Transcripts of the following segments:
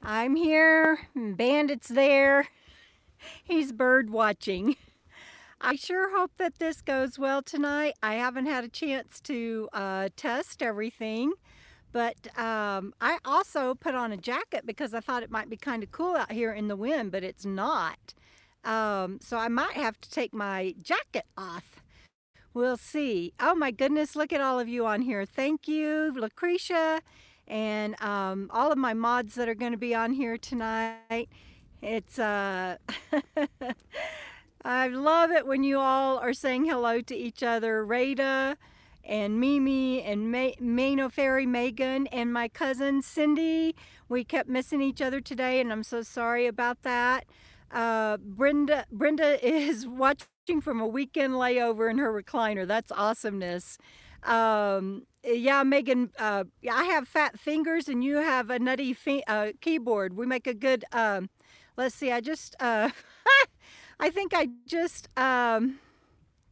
I'm here, Bandit's there. He's bird watching. I sure hope that this goes well tonight. I haven't had a chance to test everything, but I also put on a jacket because I thought it might be kind of cool out here in the wind, but it's not. So I might have to take my jacket off. We'll see. Oh my goodness, look at all of you on here. Thank you, Lucretia, and all of my mods that are going to be on here tonight. It's I love it when you all are saying hello to each other. Rada and Mimi and Mano Fairy Megan and my cousin Cindy. We kept missing each other today, and I'm so sorry about that. Brenda is watching from a weekend layover in her recliner. That's awesomeness. Yeah, Megan, I have fat fingers and you have a nutty keyboard. We make a good, let's see, I just, I think I just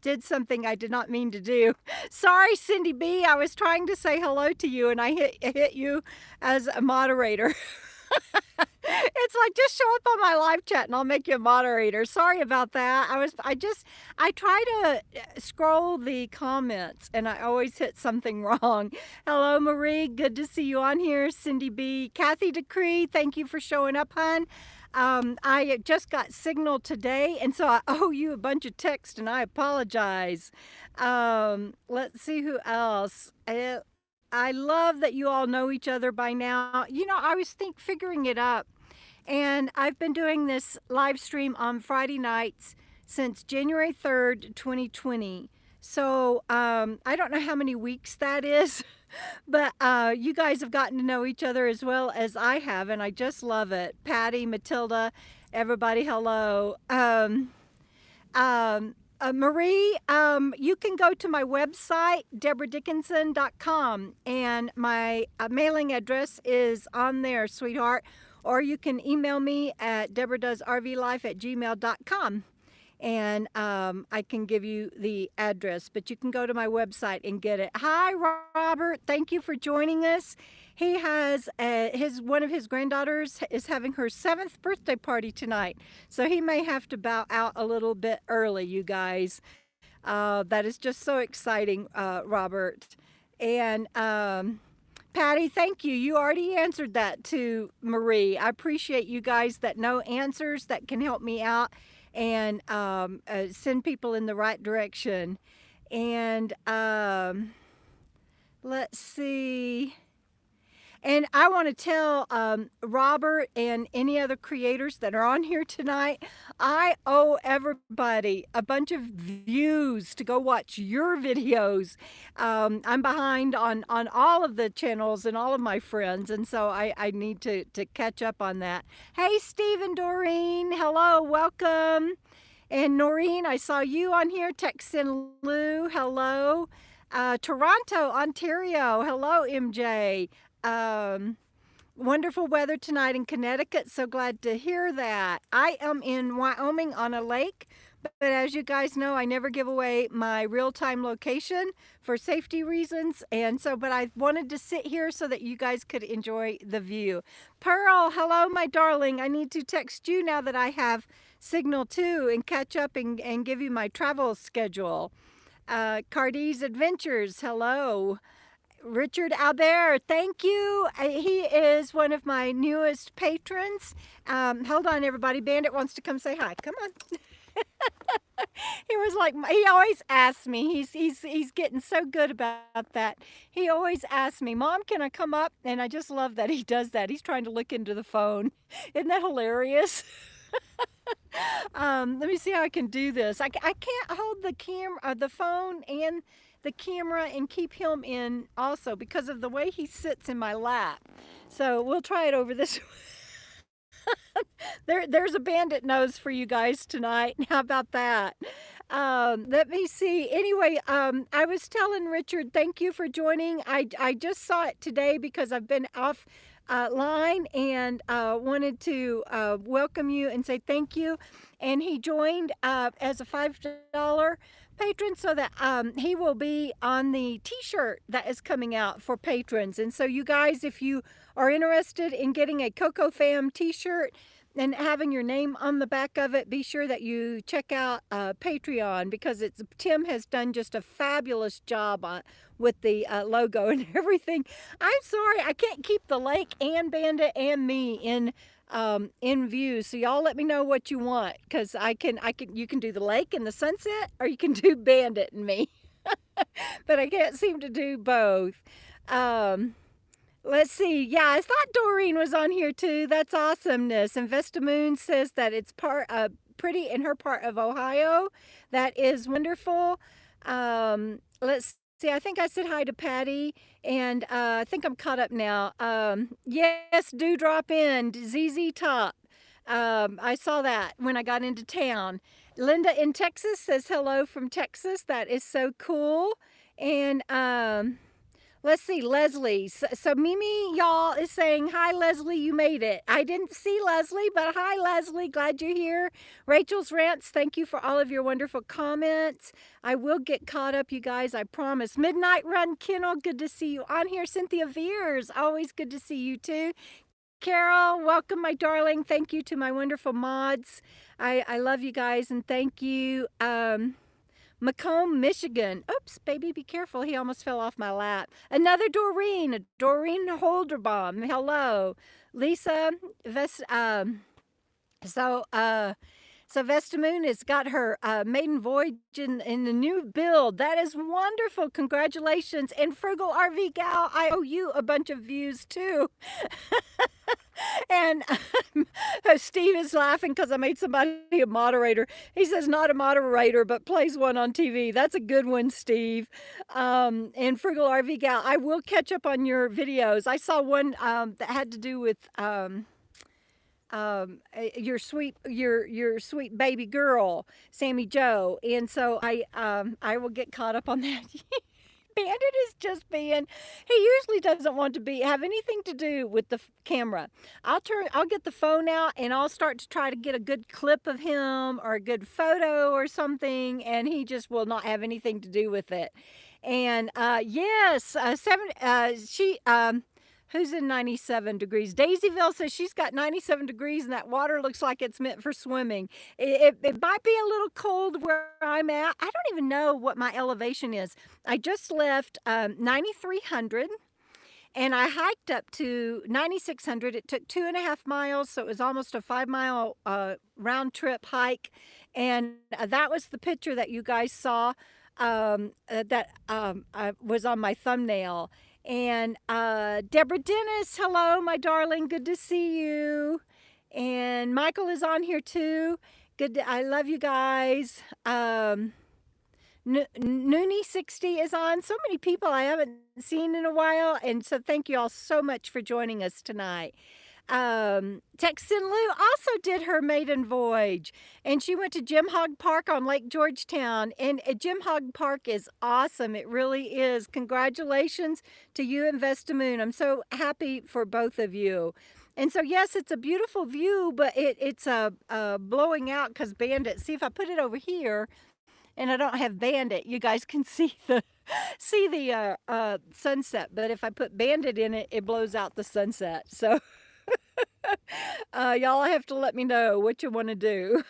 did something I did not mean to do. Sorry, Cindy B. I was trying to say hello to you and I hit you as a moderator. It's like, just show up on my live chat and I'll make you a moderator. Sorry about that. I try to scroll the comments and I always hit something wrong. Hello, Marie. Good to see you on here. Cindy B. Kathy Decree, thank you for showing up, hon. I just got signal today, and so I owe you a bunch of text, and I apologize. Let's see who else. I love that you all know each other by now. You know, I was figuring it up, and I've been doing this live stream on Friday nights since January 3rd, 2020. So I don't know how many weeks that is. But you guys have gotten to know each other as well as I have, and I just love it. Patty, Matilda, everybody, hello. Marie, you can go to my website, debradoesrvlife.com, and my mailing address is on there, sweetheart. Or you can email me at debradoesrvlife@gmail.com. And I can give you the address, but you can go to my website and get it. Hi, Robert. Thank you for joining us. He has one of his granddaughters is having her 7th birthday party tonight, so he may have to bow out a little bit early, you guys. That is just so exciting, Robert. And Patty, thank you. You already answered that to Marie. I appreciate you guys that know answers that can help me out and send people in the right direction. And let's see. And I want to tell Robert and any other creators that are on here tonight, I owe everybody a bunch of views to go watch your videos. I'm behind on all of the channels and all of my friends, and so I need to catch up on that. Hey, Steve and Doreen, hello, welcome. And Noreen, I saw you on here. Texan Lou, hello. Toronto, Ontario, hello, MJ. Wonderful weather tonight in Connecticut. So glad to hear that. I am in Wyoming on a lake, but as you guys know, I never give away my real-time location for safety reasons. And so, but I wanted to sit here so that you guys could enjoy the view. Pearl, hello, my darling. I need to text you now that I have signal too and catch up and give you my travel schedule. Cardi's Adventures, hello. Richard Albert, thank you. He is one of my newest patrons. Hold on, everybody. Bandit wants to come say hi. Come on. He was like, he always asks me. He's getting so good about that. He always asks me, Mom, can I come up? And I just love that he does that. He's trying to look into the phone. Isn't that hilarious? Let me see how I can do this. I can't hold the phone and the camera and keep him in also because of the way he sits in my lap. So we'll try it over this there's a bandit nose for you guys tonight. How about that? Let me see. Anyway, I was telling Richard, thank you for joining. I just saw it today because I've been off line and wanted to welcome you and say thank you. And he joined as a $5 patron so that he will be on the t-shirt that is coming out for patrons. And so you guys, if you are interested in getting a Coco Fam t-shirt and having your name on the back of it, be sure that you check out Patreon, because Tim has done just a fabulous job with the logo and everything. I'm sorry, I can't keep the lake and Bandit and me in view. So y'all let me know what you want, because you can do the lake and the sunset, or you can do Bandit and me. But I can't seem to do both. Let's see. Yeah, I thought Doreen was on here too. That's awesomeness. And Vesta Moon says that it's pretty in her part of Ohio. That is wonderful. Let's see. I think I said hi to Patty, and I think I'm caught up now. Yes, do drop in. ZZ Top. I saw that when I got into town. Linda in Texas says hello from Texas. That is so cool. And let's see, Leslie. So Mimi, y'all, is saying, hi, Leslie, you made it. I didn't see Leslie, but hi, Leslie. Glad you're here. Rachel's Rants, thank you for all of your wonderful comments. I will get caught up, you guys, I promise. Midnight Run Kennel, good to see you on here. Cynthia Veers, always good to see you too. Carol, welcome, my darling. Thank you to my wonderful mods. I love you guys, and thank you. Macomb, Michigan. Oops, baby, be careful. He almost fell off my lap. Another Doreen Holderbaum. Hello. Lisa, so Vesta Moon has got her maiden voyage in the new build. That is wonderful. Congratulations. And Frugal RV Gal, I owe you a bunch of views too. And Steve is laughing because I made somebody a moderator. He says not a moderator, but plays one on TV. That's a good one, Steve. And Frugal RV Gal, I will catch up on your videos. I saw one that had to do with your sweet baby girl, Sammy Joe, and so I will get caught up on that. Bandit is just being, he usually doesn't want to have anything to do with the camera. I'll get the phone out and I'll start to try to get a good clip of him or a good photo or something, and he just will not have anything to do with it. And yes, who's in 97 degrees? Daisyville says she's got 97 degrees and that water looks like it's meant for swimming. It might be a little cold where I'm at. I don't even know what my elevation is. I just left 9,300 and I hiked up to 9,600. It took 2.5 miles, so it was almost a 5-mile round trip hike. And that was the picture that you guys saw that was on my thumbnail. And Debra Dennis, hello, my darling. Good to see you. And Michael is on here too. I love you guys. Noonie60 is on. So many people I haven't seen in a while. And so thank you all so much for joining us tonight. Texan Lou also did her maiden voyage, and she went to Jim Hogg Park on Lake Georgetown, and Jim Hogg Park is awesome. It really is. Congratulations to you and Vesta Moon. I'm so happy for both of you. And so yes, it's a beautiful view, but it's blowing out because Bandit, see if I put it over here and I don't have Bandit, you guys can see the sunset, but if I put Bandit in it, it blows out the sunset. So y'all have to let me know what you want to do.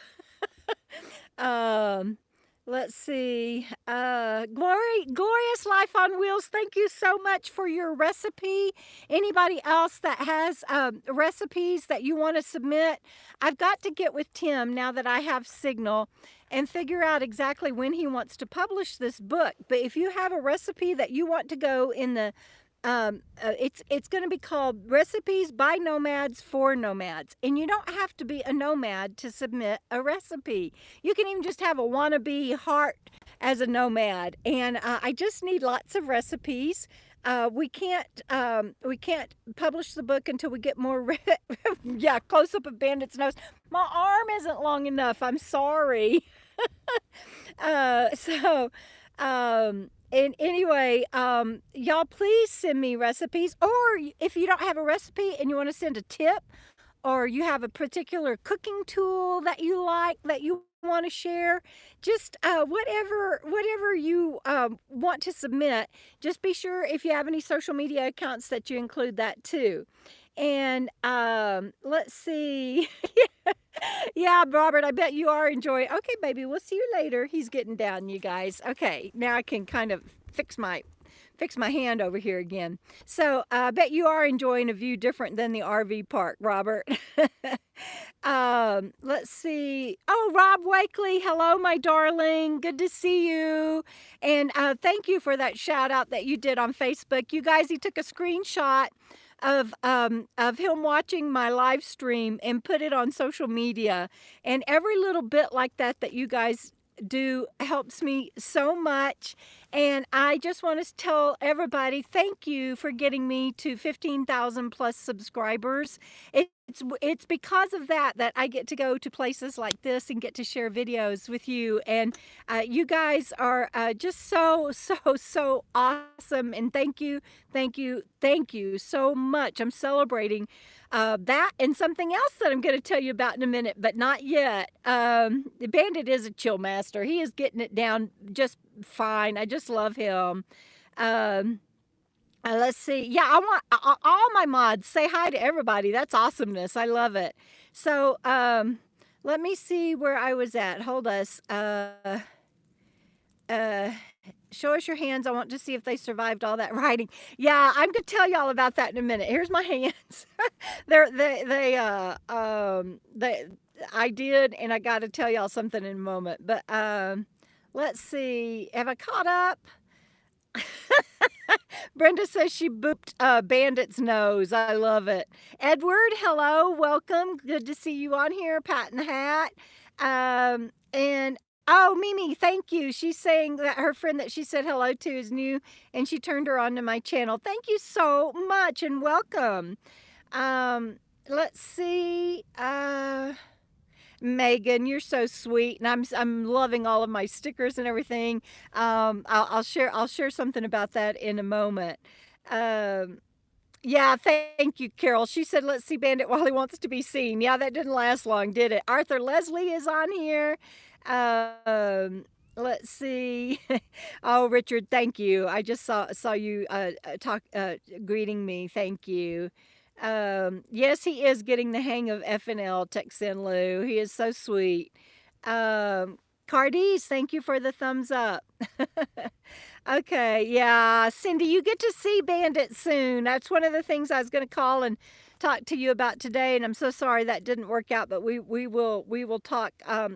Let's see. Glorious Life on Wheels, thank you so much for your recipe. Anybody else that has recipes that you want to submit? I've got to get with Tim now that I have Signal and figure out exactly when he wants to publish this book. But if you have a recipe that you want to go in the it's going to be called Recipes by Nomads for Nomads. And you don't have to be a nomad to submit a recipe. You can even just have a wannabe heart as a nomad. And I just need lots of recipes. We can't publish the book until we get more yeah, close up of Bandit's nose. My arm isn't long enough. I'm sorry. And anyway, y'all please send me recipes, or if you don't have a recipe and you want to send a tip or you have a particular cooking tool that you like that you want to share, just whatever you want to submit, just be sure if you have any social media accounts that you include that too. And let's see. Yeah, Robert, I bet you are enjoying. Okay, baby, we'll see you later. He's getting down, you guys. Okay, now I can kind of fix my hand over here again. So I bet you are enjoying a view different than the RV park, Robert. Let's see. Oh, Rob Wakely, hello, my darling. Good to see you. And thank you for that shout out that you did on Facebook. You guys, he took a screenshot of him watching my live stream and put it on social media. And every little bit like that you guys do helps me so much. And I just want to tell everybody thank you for getting me to 15,000 plus subscribers. It's because of that I get to go to places like this and get to share videos with you. And you guys are just so awesome. And thank you so much. I'm celebrating that and something else that I'm going to tell you about in a minute, but not yet. Bandit is a chill master. He is getting it down just fine. I just love him. Let's see. Yeah, I want all my mods say hi to everybody. That's awesomeness. I love it. So let me see where I was at. Hold us. Show us your hands. I want to see if they survived all that writing. Yeah, I'm gonna tell you all about that in a minute. Here's my hands. I did, and I got to tell y'all something in a moment. But let's see. Have I caught up? Brenda says she booped Bandit's nose. I love it. Edward, hello, welcome. Good to see you on here. Pat in the Hat. And oh, Mimi, thank you. She's saying that her friend that she said hello to is new, and she turned her on to my channel. Thank you so much, and welcome. Let's see. Megan, you're so sweet, and I'm loving all of my stickers and everything. I'll share something about that in a moment. Yeah, thank you, Carol. She said, let's see Bandit while he wants to be seen. Yeah, that didn't last long, did it? Arthur Leslie is on here. Let's see. Oh, Richard, thank you. I just saw you greeting me. Thank you. Yes, he is getting the hang of FNL, Texan Lou. He is so sweet. Cardis, thank you for the thumbs up. Okay, yeah. Cindy, you get to see Bandit soon. That's one of the things I was going to call and talk to you about today, and I'm so sorry that didn't work out, but we will talk,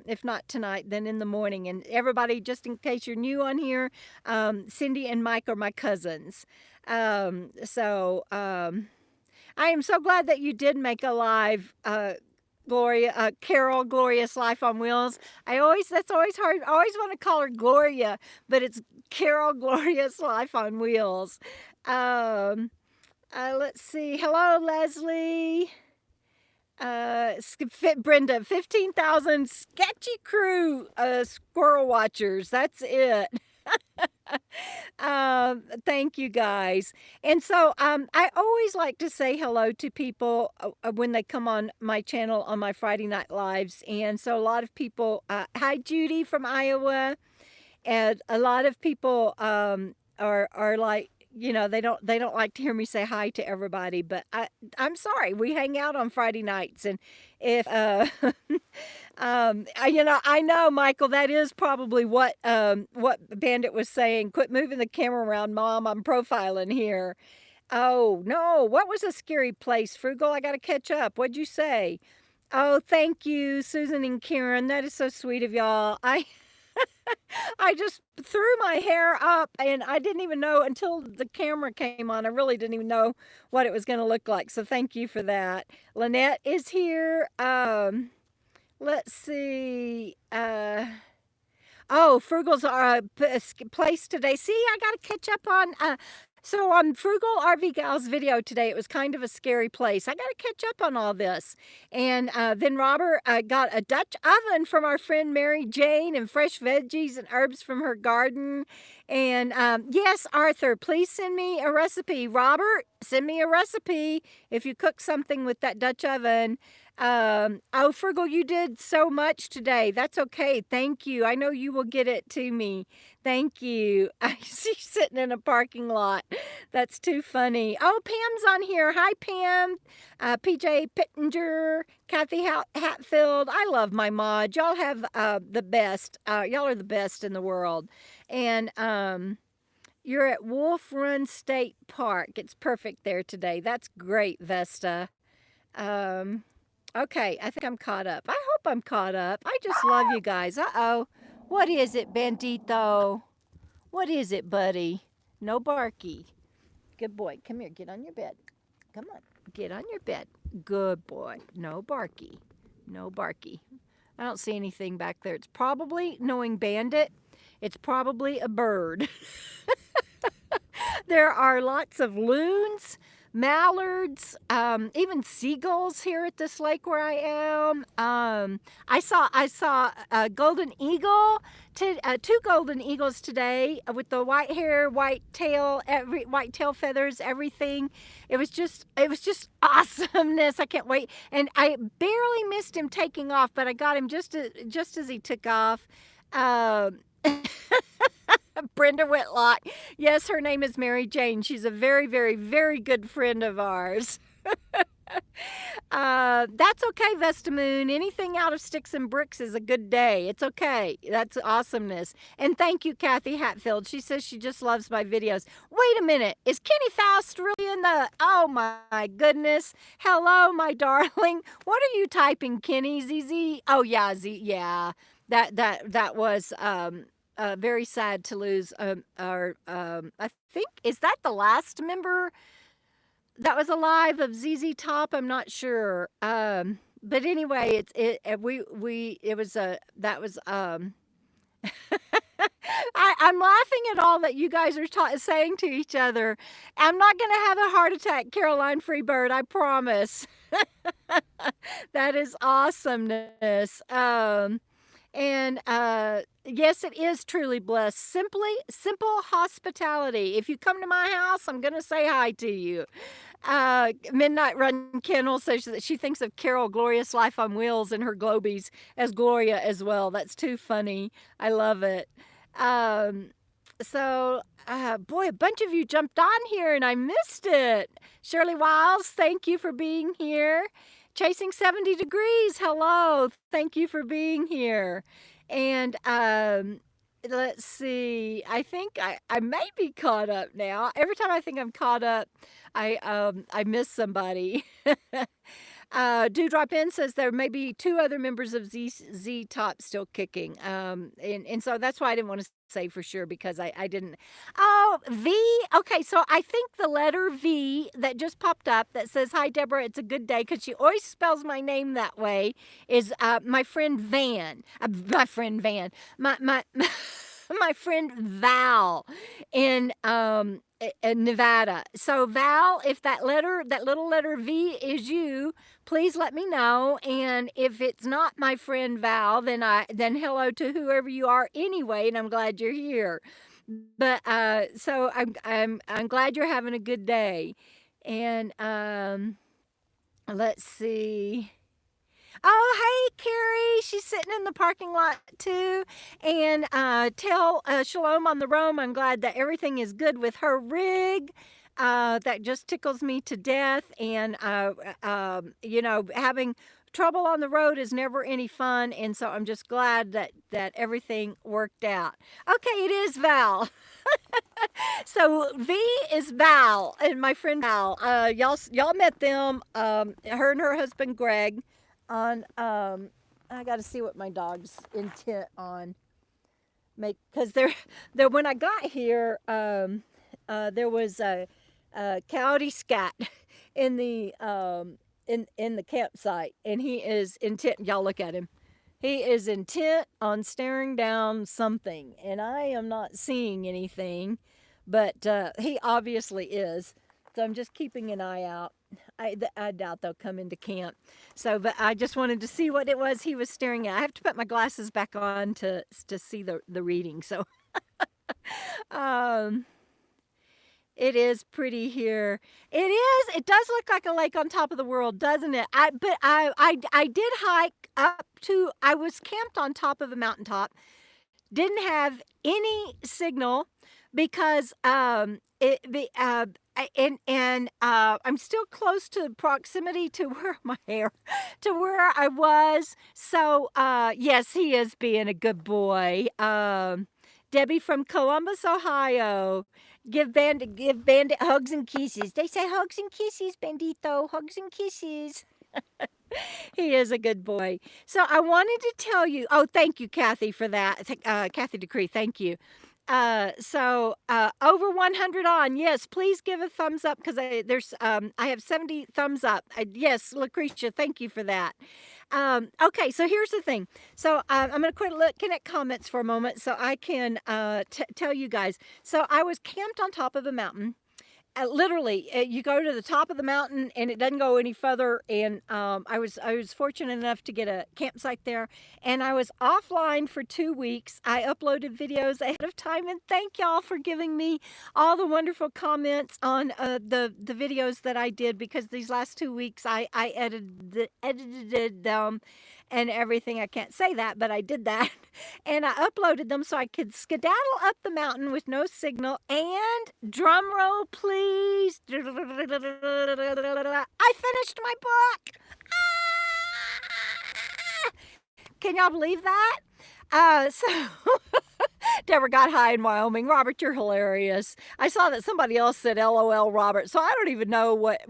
if not tonight, then in the morning. And everybody, just in case you're new on here, Cindy and Mike are my cousins. I am so glad that you did make a live, Gloria, Carol, Glorious Life on Wheels. That's always hard. I always want to call her Gloria, but it's Carol, Glorious Life on Wheels. Let's see. Hello, Leslie. Brenda, 15,000 sketchy crew, squirrel watchers. That's it. Thank you guys. And so I always like to say hello to people when they come on my channel on my Friday night lives. And so a lot of people, hi Judy from Iowa, and a lot of people are like, you know, they don't like to hear me say hi to everybody, but I'm sorry. We hang out on Friday nights, and if I know, Michael, that is probably what Bandit was saying. Quit moving the camera around, Mom. I'm profiling here. Oh no, what was a scary place, Frugal? I got to catch up. What'd you say? Oh, thank you, Susan and Karen. That is so sweet of y'all. I just threw my hair up, and I didn't even know until the camera came on. I really didn't even know what it was going to look like. So thank you for that. Lynette is here. Let's see. Oh, Frugal's place today. See, I got to catch up on. So on Frugal RV Gal's video today, it was kind of a scary place. I got to catch up on all this. And then Robert got a Dutch oven from our friend Mary Jane, and fresh veggies and herbs from her garden. And yes, Arthur, please send me a recipe. Robert, Send me a recipe if you cook something with that Dutch oven. Oh, Friggle, you did so much today. That's okay. Thank you. I know you will get it to me. Thank you. I see you sitting in a parking lot. That's too funny. Oh, Pam's on here. Hi, Pam. PJ Pittenger, Kathy Hatfield. I love my mod. Y'all have the best. Y'all are the best in the world. And you're at Wolf Run State Park. It's perfect there today. That's great, Vesta. Okay, I think I'm caught up. I hope I'm caught up. I just love you guys. Uh-oh. What is it, Bandito? What is it, buddy? No barky. Good boy. Come here. Get on your bed. Come on. Get on your bed. Good boy. No barky. No barky. I don't see anything back there. It's probably, knowing Bandit, it's probably a bird. There are lots of loons, mallards, even seagulls here at this lake where I am. I saw a golden eagle, two golden eagles today with the white hair, white tail feathers, everything. It was just awesomeness. I can't wait. And I barely missed him taking off, but I got him just as he took off. Brenda Whitlock. Yes, her name is Mary Jane. She's a very, very, very good friend of ours. That's okay, Vesta Moon. Anything out of sticks and bricks is a good day. It's okay. That's awesomeness. And thank you, Kathy Hatfield. She says she just loves my videos. Wait a minute. Is Kenny Faust really in the... Oh, my goodness. Hello, my darling. What are you typing, Kenny? ZZ? Oh, yeah, yeah. That was... very sad to lose I think, is that the last member that was alive of ZZ Top? I'm not sure. But anyway, I'm laughing at all that you guys are saying to each other. I'm not going to have a heart attack, Caroline Freebird, I promise. That is awesomeness. And yes, it is truly blessed. Simple hospitality. If you come to my house, I'm going to say hi to you. Midnight Run Kennel says that she thinks of Carol Glorious Life on Wheels and her Globies as Gloria as well. That's too funny. I love it. Boy, a bunch of you jumped on here and I missed it. Shirley Wiles, thank you for being here. Chasing 70 Degrees, hello. Thank you for being here. And let's see. I think I may be caught up now. Every time I think I'm caught up, I miss somebody. Dewdrop In says there may be two other members of Z Top still kicking. And so that's why I didn't want to say for sure because I didn't. Oh, V. Okay, so I think the letter V that just popped up that says, "Hi, Deborah, it's a good day," because she always spells my name that way, is my friend Van. My friend Van. My friend Val in Nevada. So Val, if that little letter V is you, please let me know. And if it's not my friend Val, then hello to whoever you are anyway. And I'm glad you're here. But so I'm glad you're having a good day. And let's see. Oh, hey, Carrie. She's sitting in the parking lot, too. And tell Shalom on the Roam I'm glad that everything is good with her rig. That just tickles me to death. And, having trouble on the road is never any fun. And so I'm just glad that everything worked out. Okay, it is Val. So V is Val and my friend Val. Y'all met them, her and her husband, Greg. On I got to see what my dog's intent on because there when I got here there was a coyote scat in the in the campsite, and he is intent. Y'all look at him. He is intent on staring down something, and I am not seeing anything, but he obviously is. So I'm just keeping an eye out. I doubt they'll come into camp. So, but I just wanted to see what it was he was staring at. I have to put my glasses back on to see the reading. So, It is pretty here. It is. It does look like a lake on top of the world, doesn't it? I did hike up to. I was camped on top of a mountaintop. Didn't have any signal because I'm still close to proximity to where my hair to where I was. So yes, he is being a good boy. Debbie from Columbus, Ohio. Give Bandit hugs and kisses. They say hugs and kisses, Bandito. Hugs and kisses. He is a good boy. So I wanted to tell you. Oh, thank you, Kathy, for that. Kathy Decree, thank you. Over 100 on. Yes, please give a thumbs up because I have 70 thumbs up. Yes, Lucretia, thank you for that. Okay, so here's the thing. So I'm going to quit looking at comments for a moment so I can tell you guys. So I was camped on top of a mountain. Literally, you go to the top of the mountain and it doesn't go any further. And I was fortunate enough to get a campsite there, and I was offline for 2 weeks. I uploaded videos ahead of time, and thank y'all for giving me all the wonderful comments on the videos that I did, because these last 2 weeks I edited them and everything. I can't say that, but I did that. And I uploaded them so I could skedaddle up the mountain with no signal. And drum roll, please. I finished my book. Ah! Can y'all believe that? So Debra got high in Wyoming. Robert, you're hilarious. I saw that somebody else said LOL Robert, so I don't even know what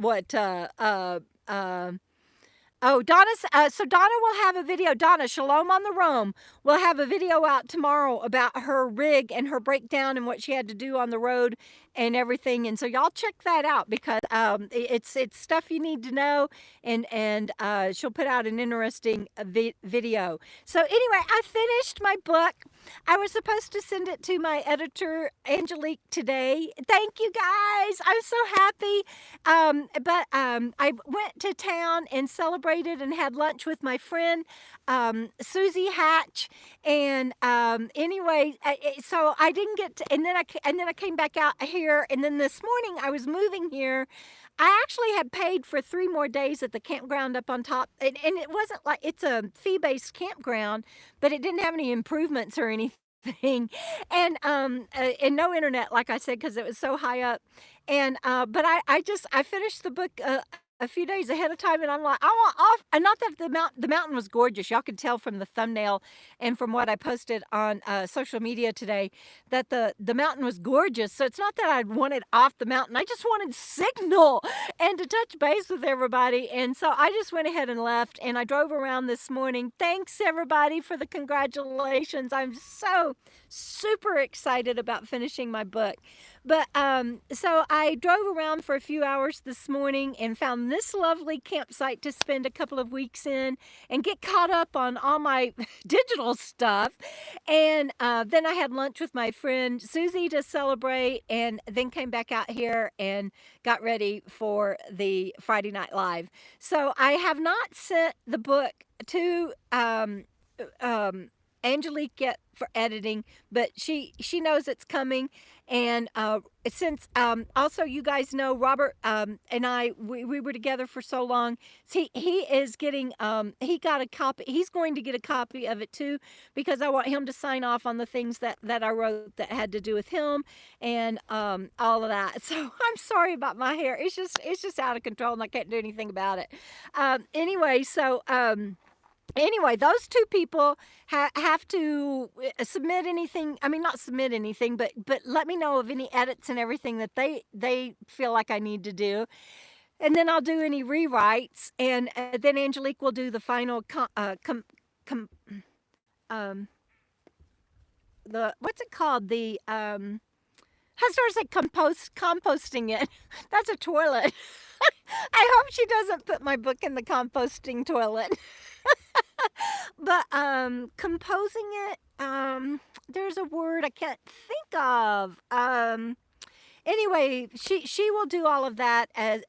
oh, so Donna will have a video. Donna, Shalom on the Roam, will have a video out tomorrow about her rig and her breakdown and what she had to do on the road and everything. And so y'all check that out, because it's stuff you need to know. And she'll put out an interesting video. So anyway, I finished my book. I was supposed to send it to my editor, Angelique, today. Thank you, guys. I'm so happy. But I went to town and celebrated and had lunch with my friend, Susie Hatch. And anyway, so I didn't get to, and then I came back out here. And then this morning I was moving here. I actually had paid for 3 more days at the campground up on top. And it wasn't like, it's a fee-based campground, but it didn't have any improvements or anything. And no internet, like I said, because it was so high up. And but I finished the book a few days ahead of time, and I'm like, I want off. And not that the mountain was gorgeous. Y'all could tell from the thumbnail and from what I posted on social media today that the mountain was gorgeous. So it's not that I wanted off the mountain. I just wanted signal and to touch base with everybody. And so I just went ahead and left, and I drove around this morning. Thanks everybody for the congratulations. I'm so super excited about finishing my book. But so I drove around for a few hours this morning and found this lovely campsite to spend a couple of weeks in and get caught up on all my digital stuff. And then I had lunch with my friend Susie to celebrate, and then came back out here and got ready for the Friday Night Live. So I have not sent the book to Angelique yet for editing, but she knows it's coming. And since also you guys know Robert and I, we were together for so long, he is getting he got a copy. He's going to get a copy of it too, because I want him to sign off on the things that I wrote that had to do with him and all of that. So I'm sorry about my hair. It's just out of control, and I can't do anything about it. Anyway, so anyway, those 2 people have to submit anything. I mean, not submit anything, but let me know of any edits and everything that they feel like I need to do. And then I'll do any rewrites. And then Angelique will do the final what's it called? The, I started to say composting it. That's a toilet. I hope she doesn't put my book in the composting toilet. But composing it, there's a word I can't think of. Anyway, she will do all of that as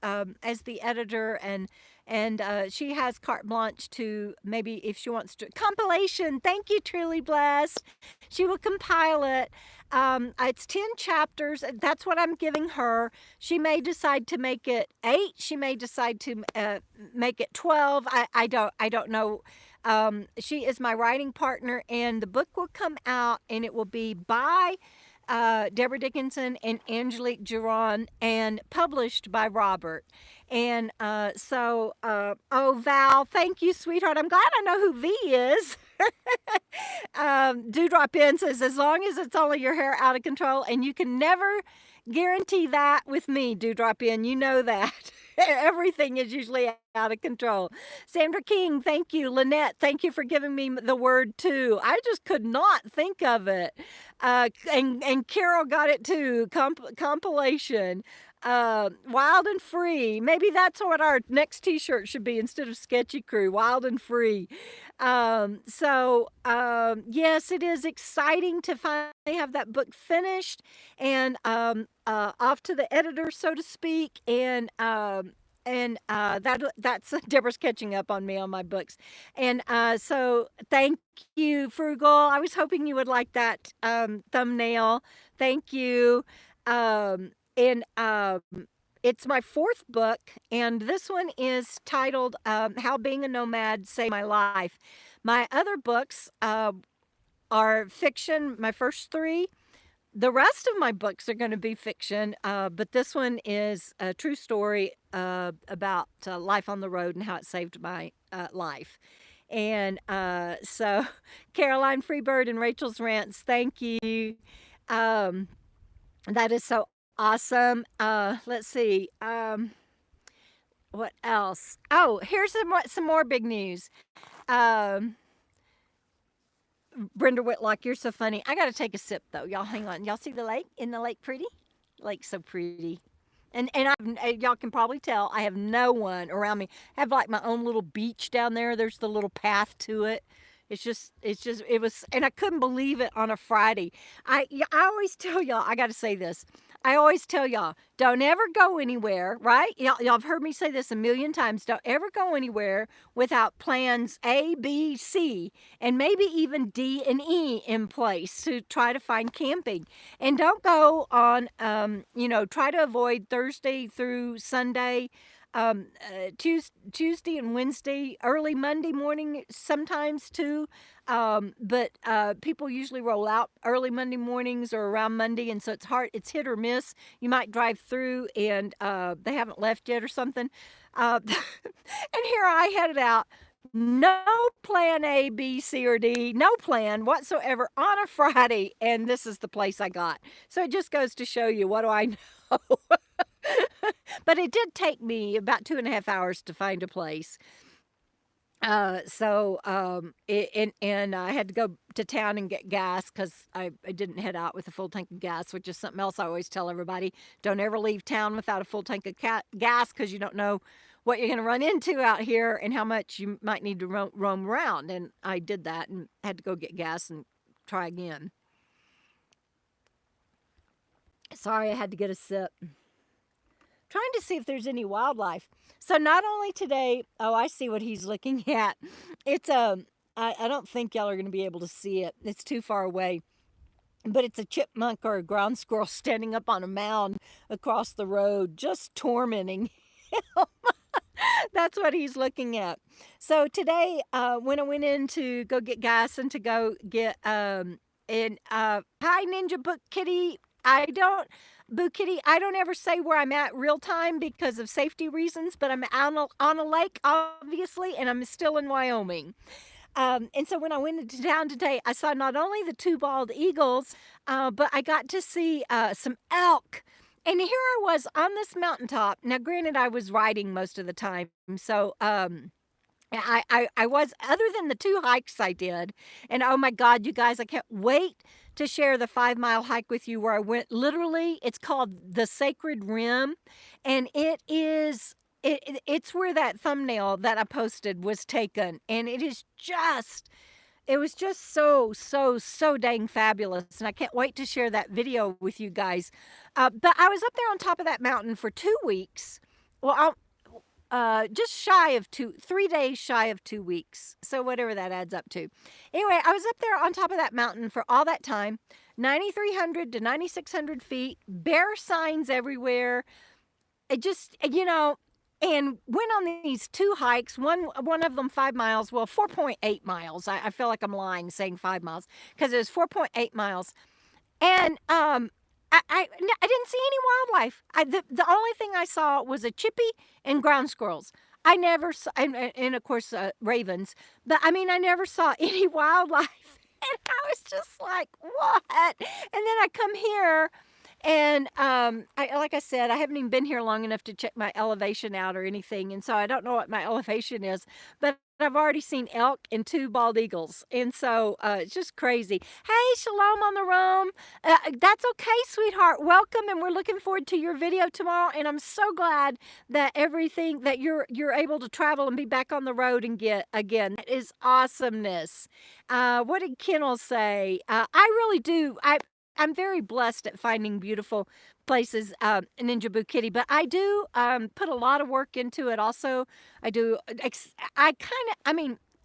the editor, and and she has carte blanche to maybe if she wants to compilation. Thank you, truly blessed. She will compile it. It's 10 chapters. That's what I'm giving her. She may decide to make it 8. She may decide to make it 12. I don't know. She is my writing partner, and the book will come out, and it will be by Deborah Dickinson and Angelique Giron, and published by Robert. And oh, Val, thank you, sweetheart. I'm glad I know who V is. Dewdrop In says, as long as it's only your hair out of control, and you can never guarantee that with me, Dewdrop In. You know that. Everything is usually out of control. Sandra King, thank you. Lynette, thank you for giving me the word too. I just could not think of it. And Carol got it too. Compilation. Wild and Free. Maybe that's what our next t-shirt should be instead of Sketchy Crew. Wild and Free. Yes, it is exciting to finally have that book finished and off to the editor, so to speak. And that's Deborah's catching up on me on my books. And so thank you, Frugal. I was hoping you would like that thumbnail. Thank you. It's my 4th book, and this one is titled How Being a Nomad Saved My Life. My other books are fiction, my first 3. The rest of my books are going to be fiction, but this one is a true story about life on the road and how it saved my life. And so Caroline Freebird and Rachel's Rants, thank you. That is so awesome. Let's see. What else? Oh, here's some more big news. Brenda Whitlock, you're so funny. I got to take a sip though. Y'all hang on. Y'all see the lake? Isn't the lake pretty? Lake's so pretty. And y'all can probably tell I have no one around me. I have like my own little beach down there. There's the little path to it. It was, and I couldn't believe it on a Friday. I always tell y'all, I got to say this. I always tell y'all, don't ever go anywhere, right? Y'all have heard me say this a million times. Don't ever go anywhere without plans A, B, C, and maybe even D and E in place to try to find camping. And don't go on, try to avoid Thursday through Sunday, Tuesday and Wednesday, early Monday morning sometimes too. But people usually roll out early Monday mornings or around Monday, and so it's hard. It's hit or miss. You might drive through and they haven't left yet or something. And here I headed out. No plan A, B, C, or D. No plan whatsoever on a Friday, and this is the place I got. So it just goes to show you, what do I know? But it did take me about 2.5 hours to find a place. And I had to go to town and get gas because I didn't head out with a full tank of gas, which is something else I always tell everybody. Don't ever leave town without a full tank of gas because you don't know what you're going to run into out here and how much you might need to roam around. And I did that and had to go get gas and try again. Sorry, I had to get a sip. Trying to see if there's any wildlife. So not only today, oh, I see what he's looking at. It's I don't think y'all are going to be able to see it. It's too far away. But it's a chipmunk or a ground squirrel standing up on a mound across the road, just tormenting him. That's what he's looking at. So today, when I went in to go get gas and to go get, hi Ninja Book Kitty, Boo Kitty, I don't ever say where I'm at real time because of safety reasons, but I'm out on a lake, obviously, and I'm still in Wyoming. And so when I went into town today, I saw not only the 2 bald eagles, but I got to see some elk. And here I was on this mountaintop. Now, granted, I was riding most of the time, so I was, other than the 2 hikes I did, and oh my God, you guys, I can't wait to share the 5-mile hike with you where I went, literally, it's called the Sacred Rim, and it's where that thumbnail that I posted was taken, and it was just so dang fabulous, and I can't wait to share that video with you guys. But I was up there on top of that mountain for 2 weeks. Well, just shy of 3 days shy of 2 weeks. So whatever that adds up to. Anyway, I was up there on top of that mountain for all that time, 9,300 to 9,600 feet, bear signs everywhere. It just, and went on these 2 hikes, one of them 5 miles, well, 4.8 miles. I feel like I'm lying saying 5 miles because it was 4.8 miles. And I didn't see any wildlife. The only thing I saw was a chippy and ground squirrels. I never saw, and of course, ravens. But I mean, I never saw any wildlife. And I was just like, what? And then I come here, and like I said, I haven't even been here long enough to check my elevation out or anything. And so I don't know what my elevation is. But I've already seen elk and 2 bald eagles. And so it's just crazy. Hey, Shalom on the roam. That's okay, sweetheart. Welcome, and we're looking forward to your video tomorrow. And I'm so glad that everything that you're able to travel and be back on the road and get again. That is awesomeness. What did Kennel say? I really do. I'm very blessed at finding beautiful places in Ninjabu Kitty, but I do put a lot of work into it also. I do,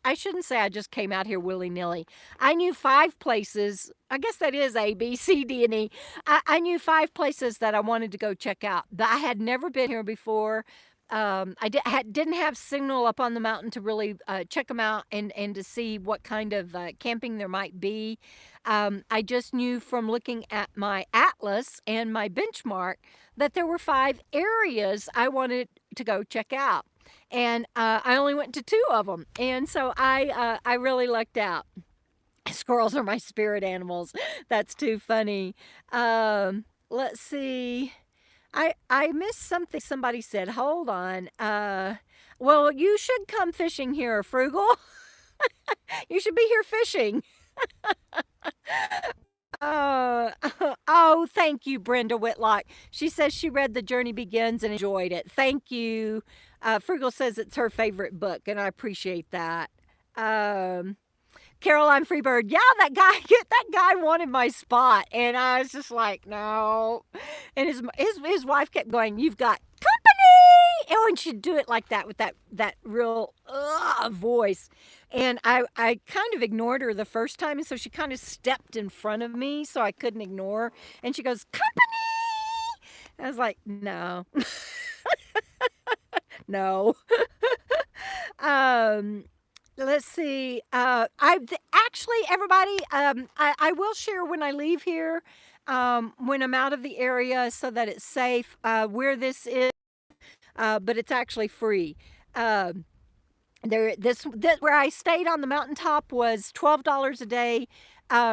I shouldn't say I just came out here willy-nilly. I knew 5 places, I guess that is A, B, C, D, and E. I knew 5 places that I wanted to go check out, but I had never been here before. I didn't have signal up on the mountain to really check them out and to see what kind of camping there might be. I just knew from looking at my atlas and my benchmark that there were 5 areas I wanted to go check out. And I only went to 2 of them. And so I really lucked out. Squirrels are my spirit animals. That's too funny. Let's see. I missed something somebody said. Hold on. Well, you should come fishing here, Frugal. You should be here fishing. Oh, thank you, Brenda Whitlock. She says she read The Journey Begins and enjoyed it. Thank you. Frugal says it's her favorite book, and I appreciate that. Caroline Freebird, yeah, that guy wanted my spot, and I was just like, no. And his wife kept going, you've got company, and when she'd do it like that with that real voice, and I kind of ignored her the first time, and so she kind of stepped in front of me, so I couldn't ignore her, and she goes, company. And I was like, no, no. Let's see. Actually, everybody, I will share when I leave here, when I'm out of the area, so that it's safe, where this is, but it's actually free. Where I stayed on the mountaintop was $12 a day.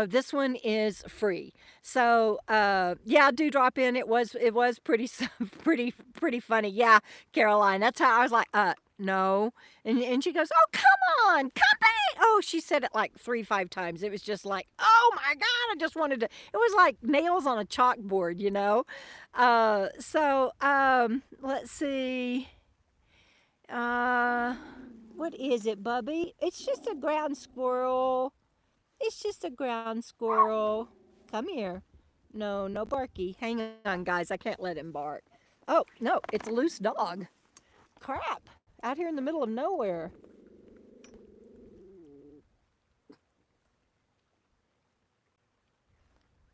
This one is free. So, yeah, do drop in. It was pretty funny. Yeah, Caroline, that's how I was like, no. And she goes, oh, come on, company. Oh, she said it like 3-5 times. It was just like, oh my God, I just wanted to, it was like nails on a chalkboard, you know? So, let's see. What is it, Bubby? It's just a ground squirrel. It's just a ground squirrel. Come here. No barky. Hang on, guys. I can't let him bark. Oh, no, it's a loose dog. Crap. Out here in the middle of nowhere.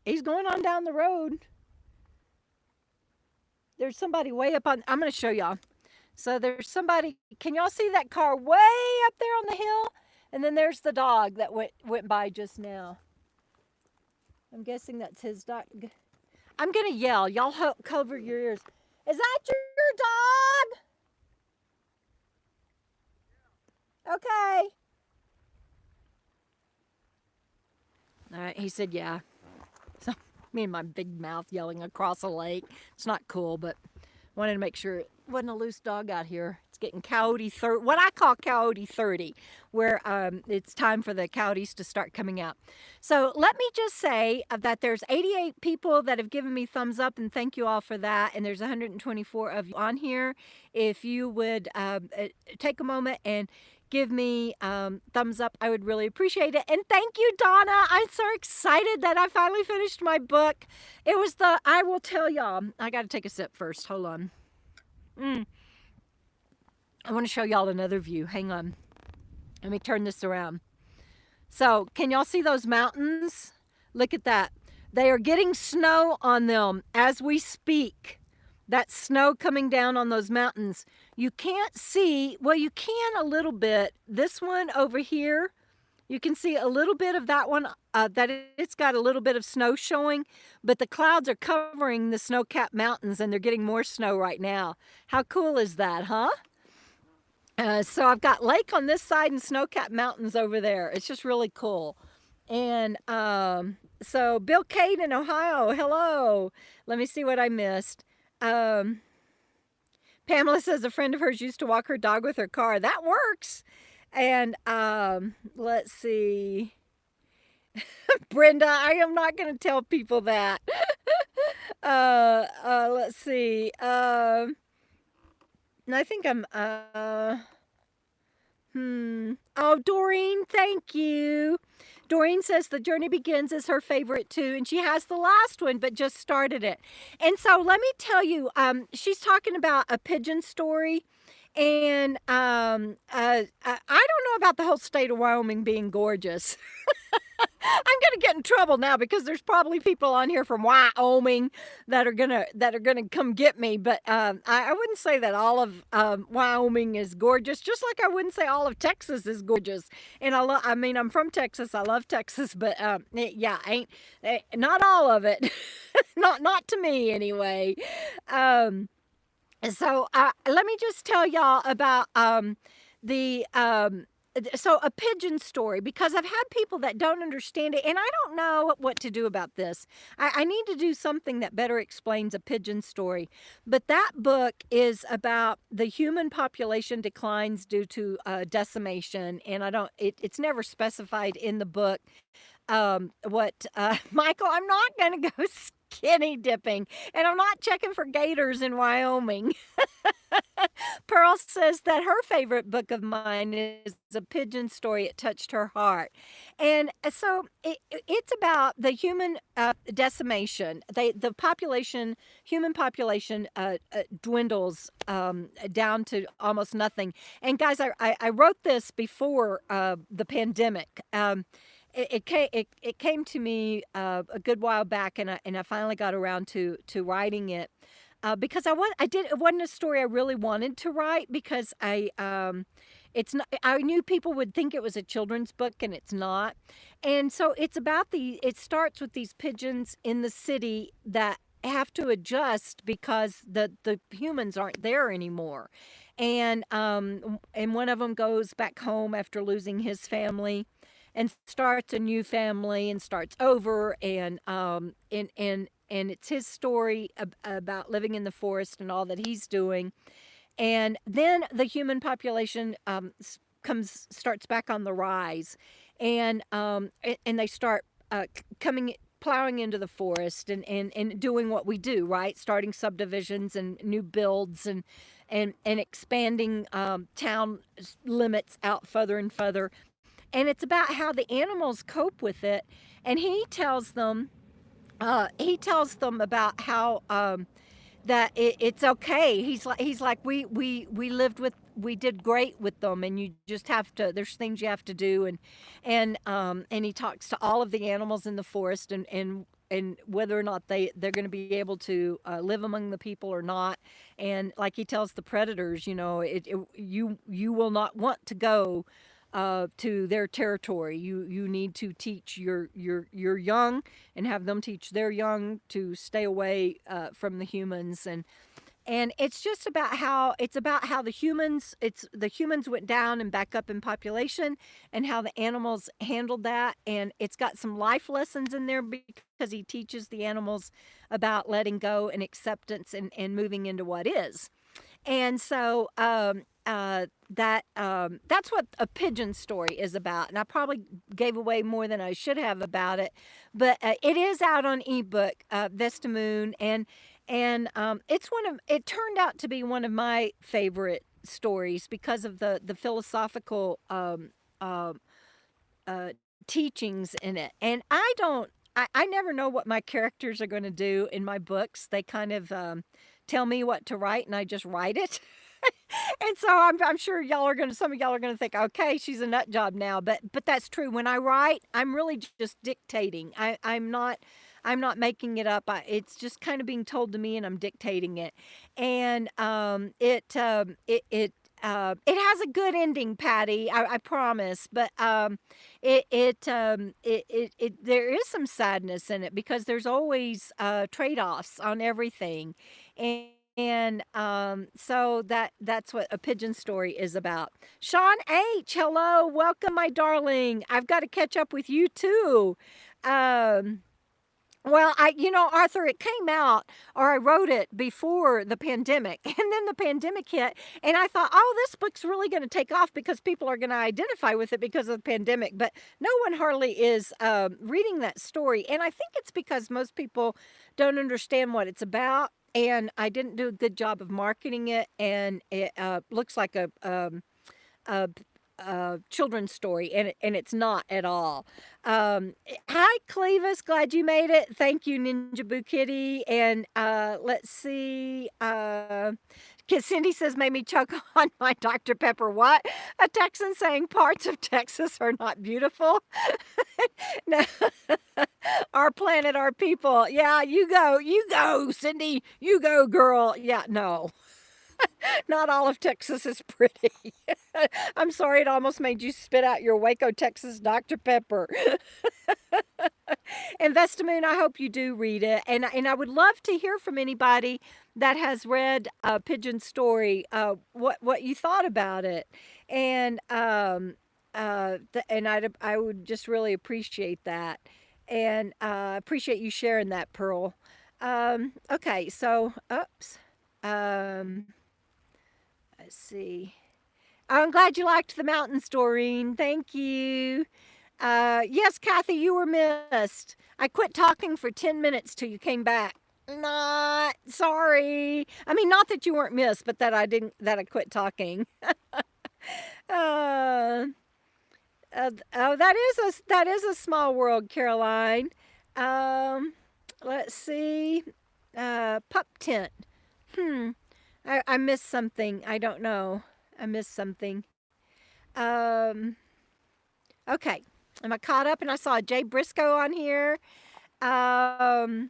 He's going on down the road. There's somebody way up on, I'm going to show y'all. So there's somebody, can y'all see that car way up there on the hill? And then there's the dog that went by just now. I'm guessing that's his dog. I'm going to yell. Y'all cover your ears. Is that your dog? Okay. All right, he said yeah. So me and my big mouth yelling across a lake. It's not cool, but wanted to make sure it wasn't a loose dog out here. It's getting Coyote 30, what I call Coyote 30, where it's time for the coyotes to start coming out. So let me just say that there's 88 people that have given me thumbs up, and thank you all for that. And there's 124 of you on here. If you would take a moment and give me thumbs up, I would really appreciate it. And thank you, Donna. I'm so excited that I finally finished my book. It was I will tell y'all, I got to take a sip first. Hold on. I want to show y'all another view. Hang on. Let me turn this around. So can y'all see those mountains? Look at that. They are getting snow on them as we speak. That snow coming down on those mountains. You can't see, well, you can a little bit. This one over here, you can see a little bit of that one, that it's got a little bit of snow showing, but the clouds are covering the snow-capped mountains and they're getting more snow right now. How cool is that, huh? So I've got lake on this side and snow-capped mountains over there. It's just really cool. And so Bill Cade in Ohio, hello. Let me see what I missed. Pamela says a friend of hers used to walk her dog with her car. That works. And let's see. Brenda, I am not going to tell people that. Let's see. I think I'm, oh, Doreen, thank you. Doreen says The Journey Begins is her favorite too, and she has the last one, but just started it. And so let me tell you, she's talking about a pigeon story, and I don't know about the whole state of Wyoming being gorgeous. I'm gonna get in trouble now because there's probably people on here from Wyoming that are gonna come get me. But I wouldn't say that all of Wyoming is gorgeous. Just like I wouldn't say all of Texas is gorgeous. And I mean, I'm from Texas. I love Texas, but yeah, not all of it. not to me anyway. So let me just tell y'all about so a pigeon story, because I've had people that don't understand it, and I don't know what to do about this. I need to do something that better explains a pigeon story. But that book is about the human population declines due to decimation, and it's never specified in the book what Michael, I'm not going to go skinny dipping, and I'm not checking for gators in Wyoming. Pearl says that her favorite book of mine is a pigeon story. It touched her heart. And so it's about the human decimation. Human population dwindles down to almost nothing. And guys, I wrote this before the pandemic. It came to me a good while back, and I finally got around to writing it. Because it wasn't a story I really wanted to write, because it's not, I knew people would think it was a children's book, and it's not. And so it starts with these pigeons in the city that have to adjust because the humans aren't there anymore. And one of them goes back home after losing his family and starts a new family and starts over, and it's his story about living in the forest and all that he's doing. And then the human population starts back on the rise, and they start plowing into the forest and doing what we do, right? Starting subdivisions and new builds and expanding town limits out further and further. And it's about how the animals cope with it. And he tells them about how that it's okay. He's like we did great with them, and you just have to. There's things you have to do, and he talks to all of the animals in the forest and whether or not they're going to be able to live among the people or not. And like he tells the predators, you will not want to go to their territory. You need to teach your young and have them teach their young to stay away from the humans. And it's just about how the humans went down and back up in population, and how the animals handled that. And it's got some life lessons in there because he teaches the animals about letting go and acceptance and moving into what is. And so that's what a pigeon story is about. And I probably gave away more than I should have about it, but it is out on ebook, Vesta Moon, and it turned out to be one of my favorite stories because of the philosophical teachings in it. And I never know what my characters are going to do in my books. They kind of tell me what to write, and I just write it. And so I'm sure some of y'all are gonna think, okay, she's a nut job now, but that's true. When I write, I'm really just dictating. I'm not making it up. It's just kind of being told to me, and I'm dictating it. And it has a good ending, Patty. I promise. But there is some sadness in it because there's always trade-offs on everything, and so that's what a pigeon story is about. Sean H, hello, welcome, my darling. I've got to catch up with you too. Um, well, Arthur, it came out, or I wrote it before the pandemic, and then the pandemic hit, and I thought, oh, this book's really going to take off because people are going to identify with it because of the pandemic. But no one hardly is reading that story, and I think it's because most people don't understand what it's about, and I didn't do a good job of marketing it, and it looks like a children's story, and it's not at all. Hi, Clevis, glad you made it. Thank you, Ninja Boo Kitty. And let's see. Cindy says, made me choke on my Dr. Pepper. What? A Texan saying parts of Texas are not beautiful. No. Our planet, our people. Yeah, you go, Cindy. You go, girl. Yeah, no. Not all of Texas is pretty. I'm sorry, it almost made you spit out your Waco, Texas Dr. Pepper. And Vestamoon, I hope you do read it. And I would love to hear from anybody that has read Pigeon's story, what you thought about it. And I would just really appreciate that. And appreciate you sharing that, Pearl. Okay, so, oops. Let's see. I'm glad you liked the mountains, Doreen. Thank you. Yes, Kathy, you were missed. I quit talking for 10 minutes till you came back. Not sorry. I mean, not that you weren't missed, but that I quit talking. uh, oh, that is a small world, Caroline. Let's see. Pup tent. I missed something. I don't know. I missed something. Okay. Am I caught up? And I saw Jay Briscoe on here. Okay.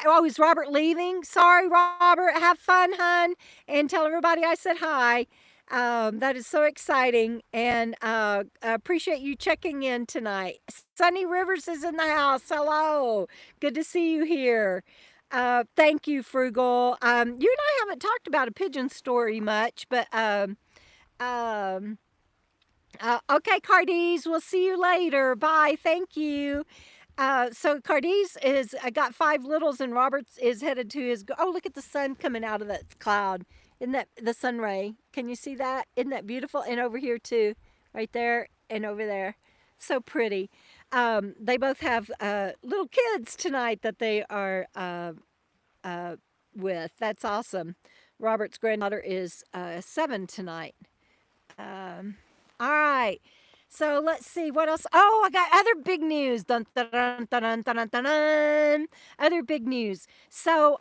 Oh, is Robert leaving? Sorry, Robert. Have fun, hun. And tell everybody I said hi. That is so exciting. And I appreciate you checking in tonight. Sunny Rivers is in the house. Hello. Good to see you here. Thank you, Frugal. You and I haven't talked about a pigeon story much, but okay, Cardiz, we'll see you later. Bye. Thank you. So Cardiz I got 5 littles, and Roberts is headed to his. Oh, look at the sun coming out of that cloud. Isn't that the sun ray? Can you see that? Isn't that beautiful? And over here too, right there and over there. So pretty. They both have little kids tonight that they are with. That's awesome. Robert's granddaughter is 7 tonight. All right. So let's see what else. Oh, I got other big news. Dun, dun, dun, dun, dun, dun, dun, dun. Other big news. So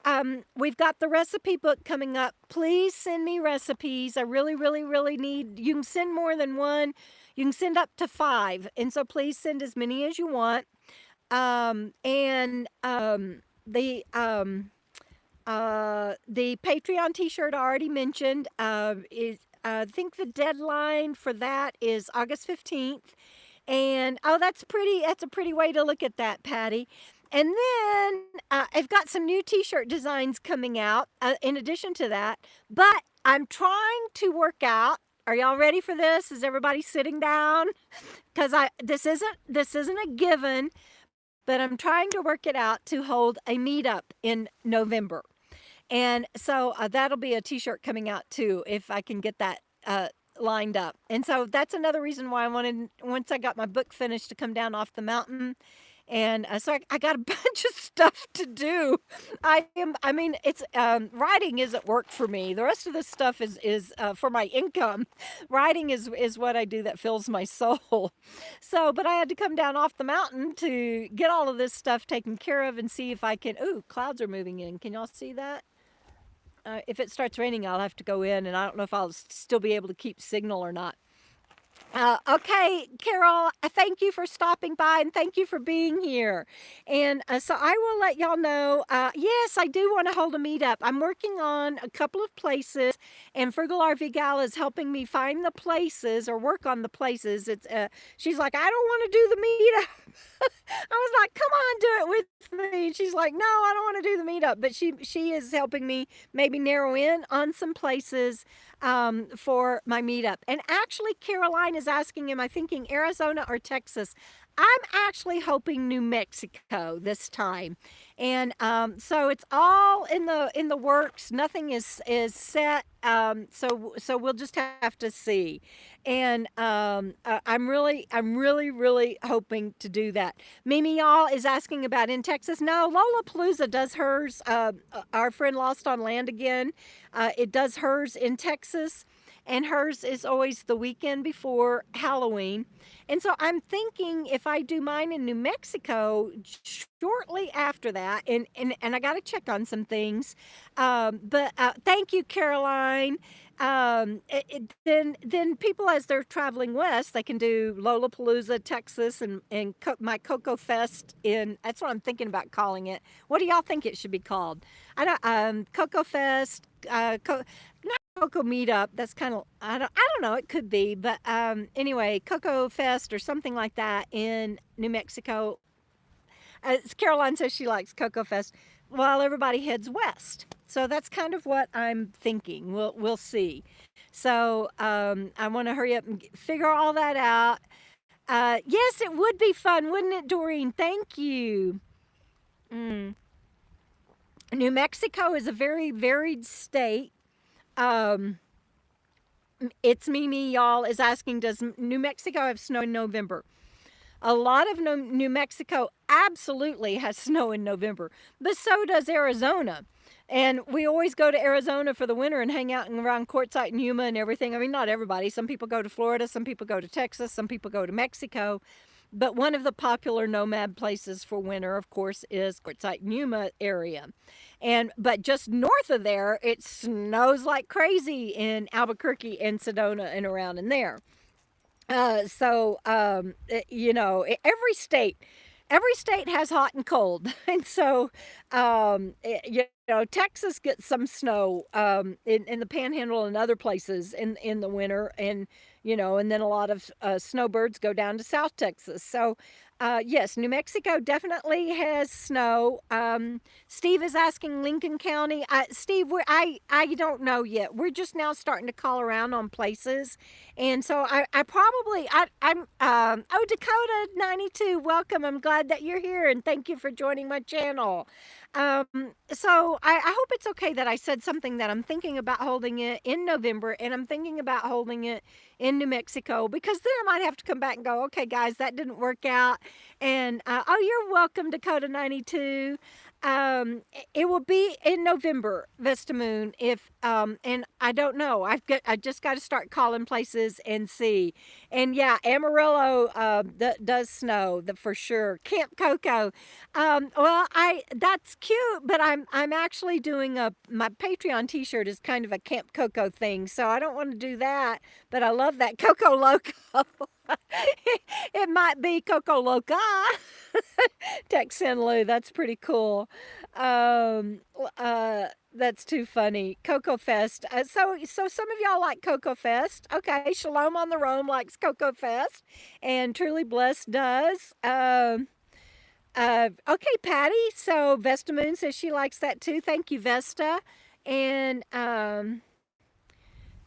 we've got the recipe book coming up. Please send me recipes. I really, really, really need. You can send more than one. You can send up to 5, and so please send as many as you want. The Patreon T-shirt I already mentioned is. I think the deadline for that is August 15th. And, oh, that's pretty. That's a pretty way to look at that, Patty. And then I've got some new T-shirt designs coming out in addition to that. But I'm trying to work out. Are y'all ready for this? Is everybody sitting down? Because this isn't a given, but I'm trying to work it out to hold a meetup in November. And so that'll be a T-shirt coming out too, if I can get that lined up. And so that's another reason why I wanted, once I got my book finished, to come down off the mountain. And so I got a bunch of stuff to do. It's writing isn't work for me. The rest of this stuff is for my income. Writing is what I do that fills my soul. So, but I had to come down off the mountain to get all of this stuff taken care of and see if I can. Ooh, clouds are moving in. Can y'all see that? if it starts raining, I'll have to go in, and I don't know if I'll still be able to keep signal or not. Okay, Carol, thank you for stopping by and thank you for being here. And so I will let y'all know. Yes, I do want to hold a meetup. I'm working on a couple of places, and Frugal RV Gal is helping me find the places or work on the places. She's like, I don't want to do the meetup. I was like, come on, do it with me. And she's like, no, I don't want to do the meetup. But she is helping me maybe narrow in on some places for my meetup. And actually, Caroline is asking, am I thinking Arizona or Texas? I'm actually hoping New Mexico this time, and so it's all in the works. Nothing is set. So we'll just have to see. And I'm really hoping to do that. Mimi y'all is asking about in Texas. No, Lollapalooza does hers. Our friend Lost on Land again. It does hers in Texas. And hers is always the weekend before Halloween. And so I'm thinking if I do mine in New Mexico shortly after that, and I got to check on some things. But thank you, Caroline. Then people, as they're traveling west, they can do Lollapalooza, Texas, and my Cocoa Fest that's what I'm thinking about calling it. What do y'all think it should be called? I don't, Cocoa Fest, not Cocoa Meetup. That's kind of, I don't know, it could be, but anyway, Cocoa Fest or something like that in New Mexico. Caroline says she likes Cocoa Fest while everybody heads west. So that's kind of what I'm thinking. We'll see. So I want to hurry up and figure all that out. Yes, it would be fun, wouldn't it, Doreen? Thank you. New Mexico is a very varied state. It's Mimi, y'all, is asking, does New Mexico have snow in November? A lot of New Mexico absolutely has snow in November, but so does Arizona. And we always go to Arizona for the winter and hang out around Quartzsite and Yuma and everything. I mean, not everybody. Some people go to Florida, some people go to Texas, some people go to Mexico. But one of the popular Nomad places for winter, of course, is Quartzsite and Yuma area. But just north of there, it snows like crazy in Albuquerque and Sedona and around in there. You know, every state has hot and cold. And so, you know, Texas gets some snow in the Panhandle and other places in the winter. And, you know, and then a lot of snowbirds go down to South Texas. So, yes, New Mexico definitely has snow. Steve is asking Lincoln County. Steve, I don't know yet. We're just now starting to call around on places. And so oh, Dakota 92, welcome. I'm glad that you're here and thank you for joining my channel. So I hope it's okay that I said something that I'm thinking about holding it in November, and I'm thinking about holding it in New Mexico, because then I might have to come back and go, okay, guys, that didn't work out. And, oh, you're welcome, Dakota 92. It will be in November, Vesta Moon, and I don't know. I just got to start calling places and see. And yeah, Amarillo, does snow for sure. Camp Coco. Well, that's cute, but I'm actually doing my Patreon t-shirt is kind of a Camp Coco thing. So I don't want to do that, but I love that Coco Loco. It might be Coco Loca. Tex in Lou, that's pretty cool. That's too funny. Coco Fest. So some of y'all like Coco Fest. Okay, Shalom on the Roam likes Coco Fest, and Truly Blessed does. Okay, Patty. So Vesta Moon says she likes that too. Thank you, Vesta. And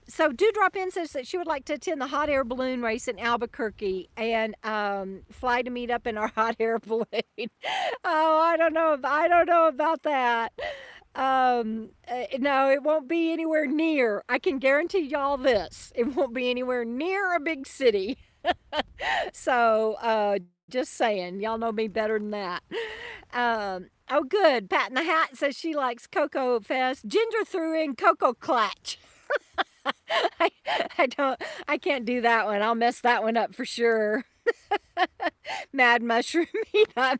so Dewdrop In says that she would like to attend the hot air balloon race in Albuquerque and fly to meet up in our hot air balloon. Oh, I don't know about that. No, it won't be anywhere near. I can guarantee y'all this. It won't be anywhere near a big city. So, just saying, y'all know me better than that. Oh, good. Pat in the Hat says she likes Coco Fest. Ginger threw in Coco Clutch. I can't do that one. I'll mess that one up for sure. Mad Mushroom Meetup.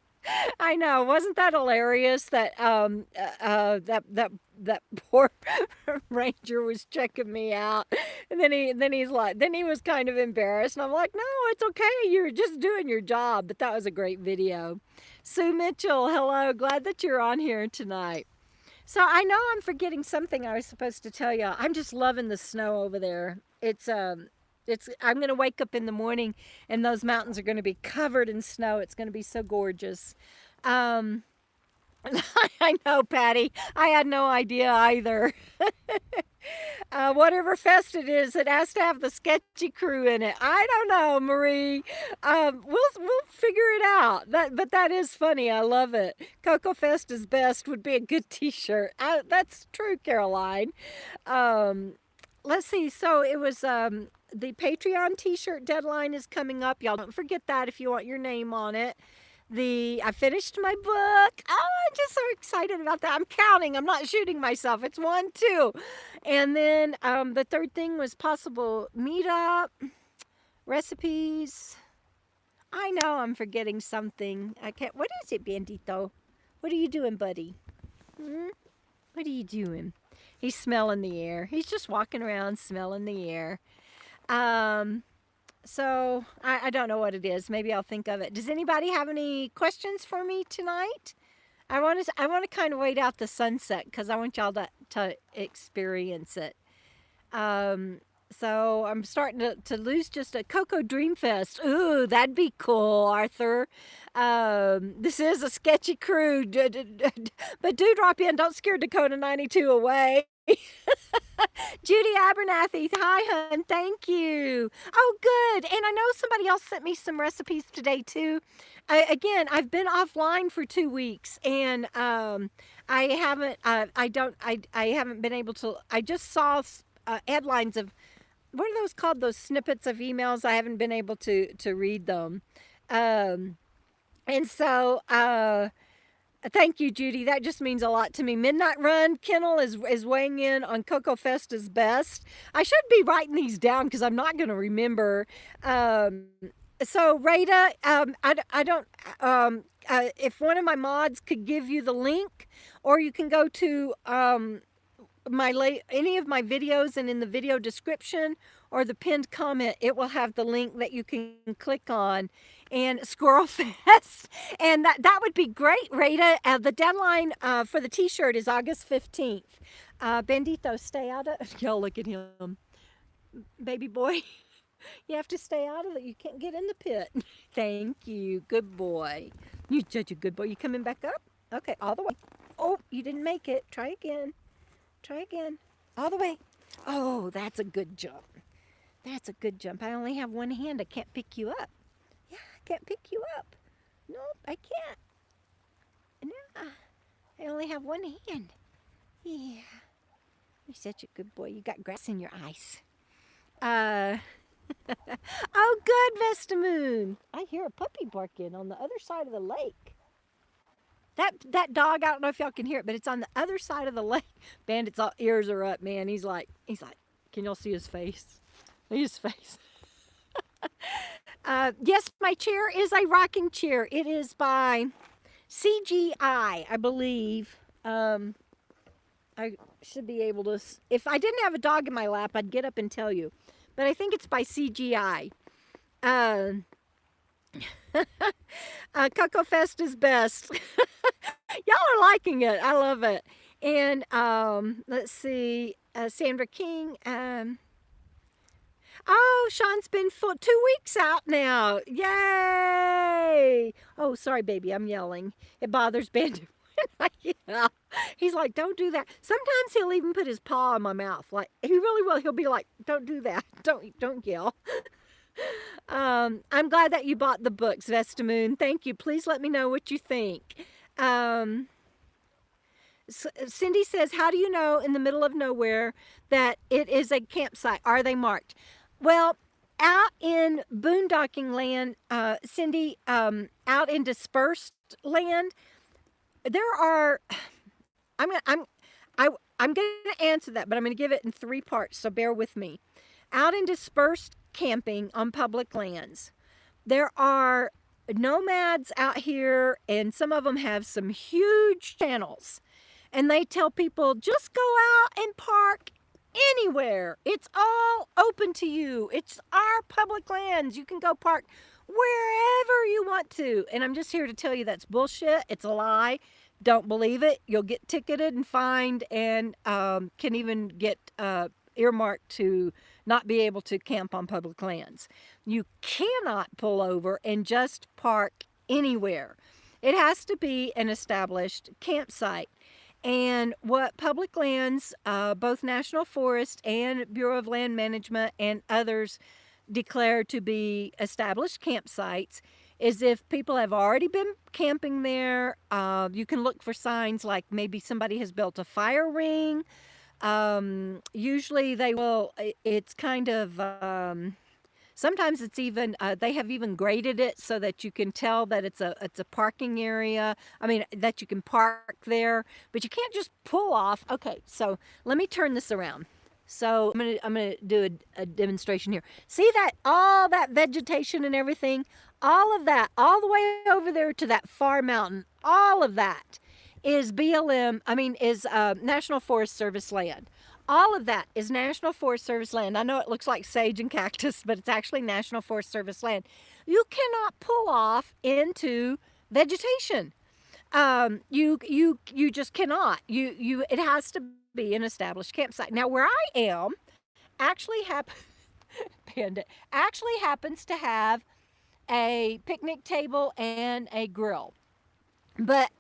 I know. Wasn't that hilarious that that poor ranger was checking me out, and then he was kind of embarrassed, and I'm like, no, it's okay, you're just doing your job. But that was a great video. Sue Mitchell, hello, glad that you're on here tonight. So I know I'm forgetting something I was supposed to tell you. I'm just loving the snow over there. I'm going to wake up in the morning and those mountains are going to be covered in snow. It's going to be so gorgeous. I know, Patty. I had no idea either. Whatever fest it is, it has to have the sketchy crew in it. I don't know, Marie. We'll figure it out. But that is funny. I love it. Cocoa Fest is best would be a good T-shirt. That's true, Caroline. Let's see. So it was the Patreon T-shirt deadline is coming up. Y'all don't forget that if you want your name on it. I finished my book. Oh, I'm just so excited about that. I'm counting. I'm not shooting myself. It's 1, 2. And then the third thing was possible meetup, recipes. I know I'm forgetting something. I can't. What is it, Bandito? What are you doing, buddy? What are you doing? He's smelling the air. He's just walking around smelling the air. So I don't know what it is. Maybe I'll think of it. Does anybody have any questions for me tonight? I want to kind of wait out the sunset because I want y'all to experience it. So I'm starting to lose just a Cocoa Dream Fest. Ooh, that'd be cool, Arthur. This is a sketchy crew, but do drop in. Don't scare Dakota 92 away. Judy Abernathy, hi, hun. Thank you. Oh, good. And I know somebody else sent me some recipes today, too. Again, I've been offline for 2 weeks, and I haven't been able to. I just saw headlines of, what are those called? Those snippets of emails. I haven't been able to read them. And so, thank you, Judy. That just means a lot to me. Midnight Run Kennel is weighing in on Cocoa Festa's best. I should be writing these down because I'm not going to remember. So, Rada, I don't. If one of my mods could give you the link, or you can go to any of my videos, and in the video description or the pinned comment, it will have the link that you can click on. And Squirrel Fest, and that would be great, Rita. The deadline for the T-shirt is August 15th. Bandito, stay out of. Y'all look at him, baby boy. You have to stay out of it. You can't get in the pit. Thank you, good boy. You're such a good boy. You coming back up? Okay, all the way. Oh, you didn't make it. Try again. Try again. All the way. Oh, that's a good jump. That's a good jump. I only have one hand. I can't pick you up. Yeah, I can't pick you up. Nope, I can't. No, I only have one hand. Yeah. You're such a good boy. You got grass in your eyes. Oh, good, Vesta Moon. I hear a puppy barking on the other side of the lake. That dog, I don't know if y'all can hear it, but it's on the other side of the lake. Bandit's ears are up, man. He's like, can y'all see his face? His face. Yes, my chair is a rocking chair. It is by CGI, I believe. I should be able to, if I didn't have a dog in my lap, I'd get up and tell you. But I think it's by CGI. Cocoa Fest is best. Y'all are liking it. I love it. And let's see, Sandra King. Oh, Sean's been 2 weeks out now. Yay! Oh, sorry, baby. I'm yelling. It bothers Bandit. Yeah. He's like, don't do that. Sometimes he'll even put his paw in my mouth. Like, he really will. He'll be like, don't do that. Don't yell. I'm glad that you bought the books, Vesta Moon. Thank you. Please let me know what you think. Cindy says, how do you know in the middle of nowhere that it is a campsite? Are they marked? Well, out in boondocking land, Cindy, out in dispersed land, there are, I'm going to answer that, but I'm going to give it in 3 parts, so bear with me. Out in dispersed camping on public lands, there are nomads out here, and some of them have some huge channels. And they tell people, just go out and park anywhere. It's all open to you. It's our public lands. You can go park wherever you want to. And I'm just here to tell you that's bullshit. It's a lie. Don't believe it. You'll get ticketed and fined, and can even get earmarked to not be able to camp on public lands. You cannot pull over and just park anywhere. It has to be an established campsite. And what public lands, both National Forest and Bureau of Land Management and others declare to be established campsites, is if people have already been camping there, you can look for signs like maybe somebody has built a fire ring. Usually they will, it's kind of, sometimes it's even, they have even graded it so that you can tell that it's a parking area. I mean, that you can park there, but you can't just pull off. Okay, so let me turn this around. So I'm gonna do a demonstration here. See that, all that vegetation and everything, all of that, all the way over there to that far mountain, all of that is BLM, is National Forest Service land. All of that is National Forest Service land. I know it looks like sage and cactus, but it's actually National Forest Service land. You cannot pull off into vegetation. You just cannot. It has to be an established campsite. Now, where I am actually Bandit actually happens to have a picnic table and a grill, but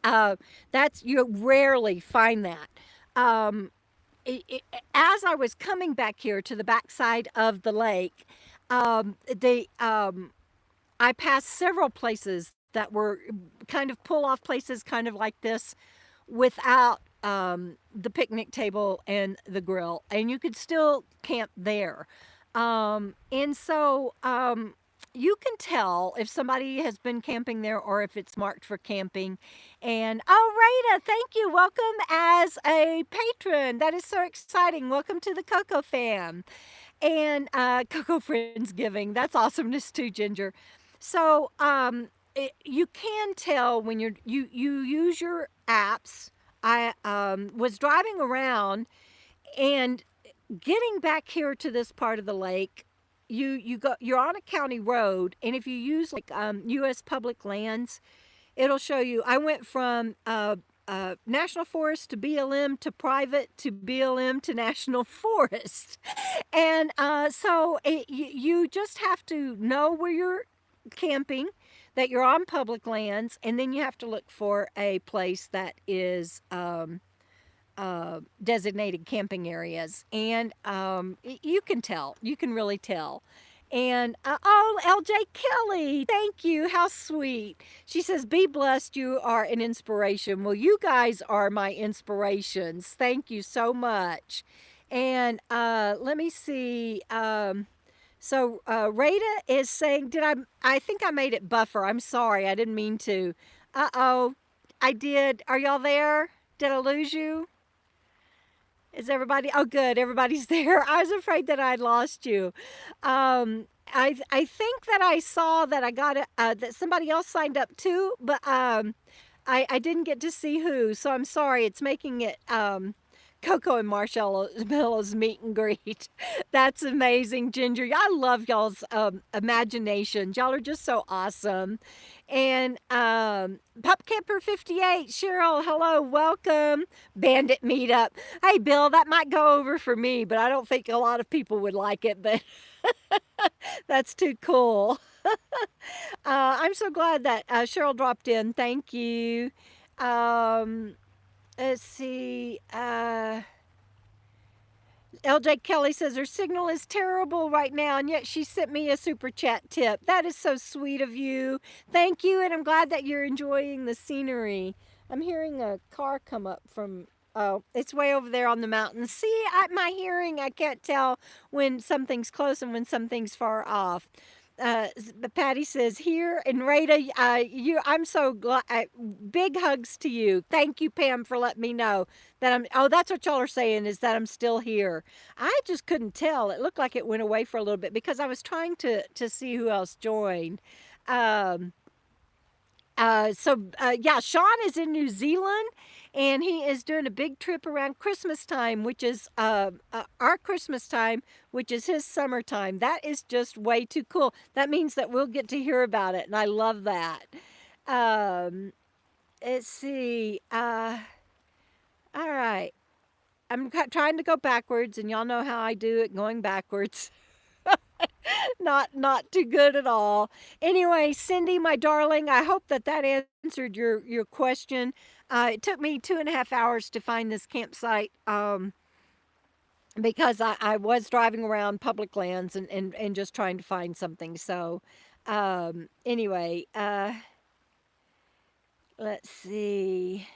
you rarely find that. As I was coming back here to the backside of the lake, I passed several places that were kind of pull-off places, kind of like this, without the picnic table and the grill, and you could still camp there. And so you can tell if somebody has been camping there or if it's marked for camping. And Rita, thank you. Welcome as a patron. That is so exciting. Welcome to the Coco fam. And Coco Friendsgiving. That's awesomeness too, Ginger. So you can tell when you use your apps. I was driving around and getting back here to this part of the lake. You're on a county road, and if you use like U.S. public lands, it'll show you. I went from National Forest to BLM to private to BLM to National Forest, and you just have to know where you're camping, that you're on public lands, and then you have to look for a place that is designated camping areas. And you can tell. You can really tell. And LJ Kelly, thank you. How sweet. She says, be blessed. You are an inspiration. Well, you guys are my inspirations. Thank you so much. And let me see. So Rita is saying, I think I made it buffer. I'm sorry. I didn't mean to. Uh-oh. I did. Are y'all there? Did I lose you? Is everybody? Oh, good. Everybody's there. I was afraid that I'd lost you. I think that I saw that I got that somebody else signed up too, but I didn't get to see who. So I'm sorry. It's making it Coco and Marshall's meet and greet. That's amazing, Ginger. I love y'all's imaginations. Y'all are just so awesome. And Pup Camper 58, Cheryl, hello, welcome. Bandit Meetup. Hey, Bill, that might go over for me, but I don't think a lot of people would like it, but that's too cool. I'm so glad that Cheryl dropped in. Thank you. Let's see. LJ Kelly says her signal is terrible right now, and yet she sent me a super chat tip. That is so sweet of you. Thank you, and I'm glad that you're enjoying the scenery. I'm hearing a car come up from, oh, it's way over there on the mountain. See, my hearing, I can't tell when something's close and when something's far off. Patty says here, and Rita, I'm so glad. Big hugs to you. Thank you, Pam, for letting me know that that's what y'all are saying, is that I'm still here. I just couldn't tell. It looked like it went away for a little bit because I was trying to see who else joined. Yeah, Sean is in New Zealand, and he is doing a big trip around Christmas time, which is our Christmas time, which is his summertime. That is just way too cool. That means that we'll get to hear about it, and I love that. Um, let's see. All right. I'm trying to go backwards, and y'all know how I do it going backwards. Not too good at all. Anyway, Cindy, my darling, I hope that answered your question. It took me 2.5 hours to find this campsite because I was driving around public lands and just trying to find something. So anyway, let's see.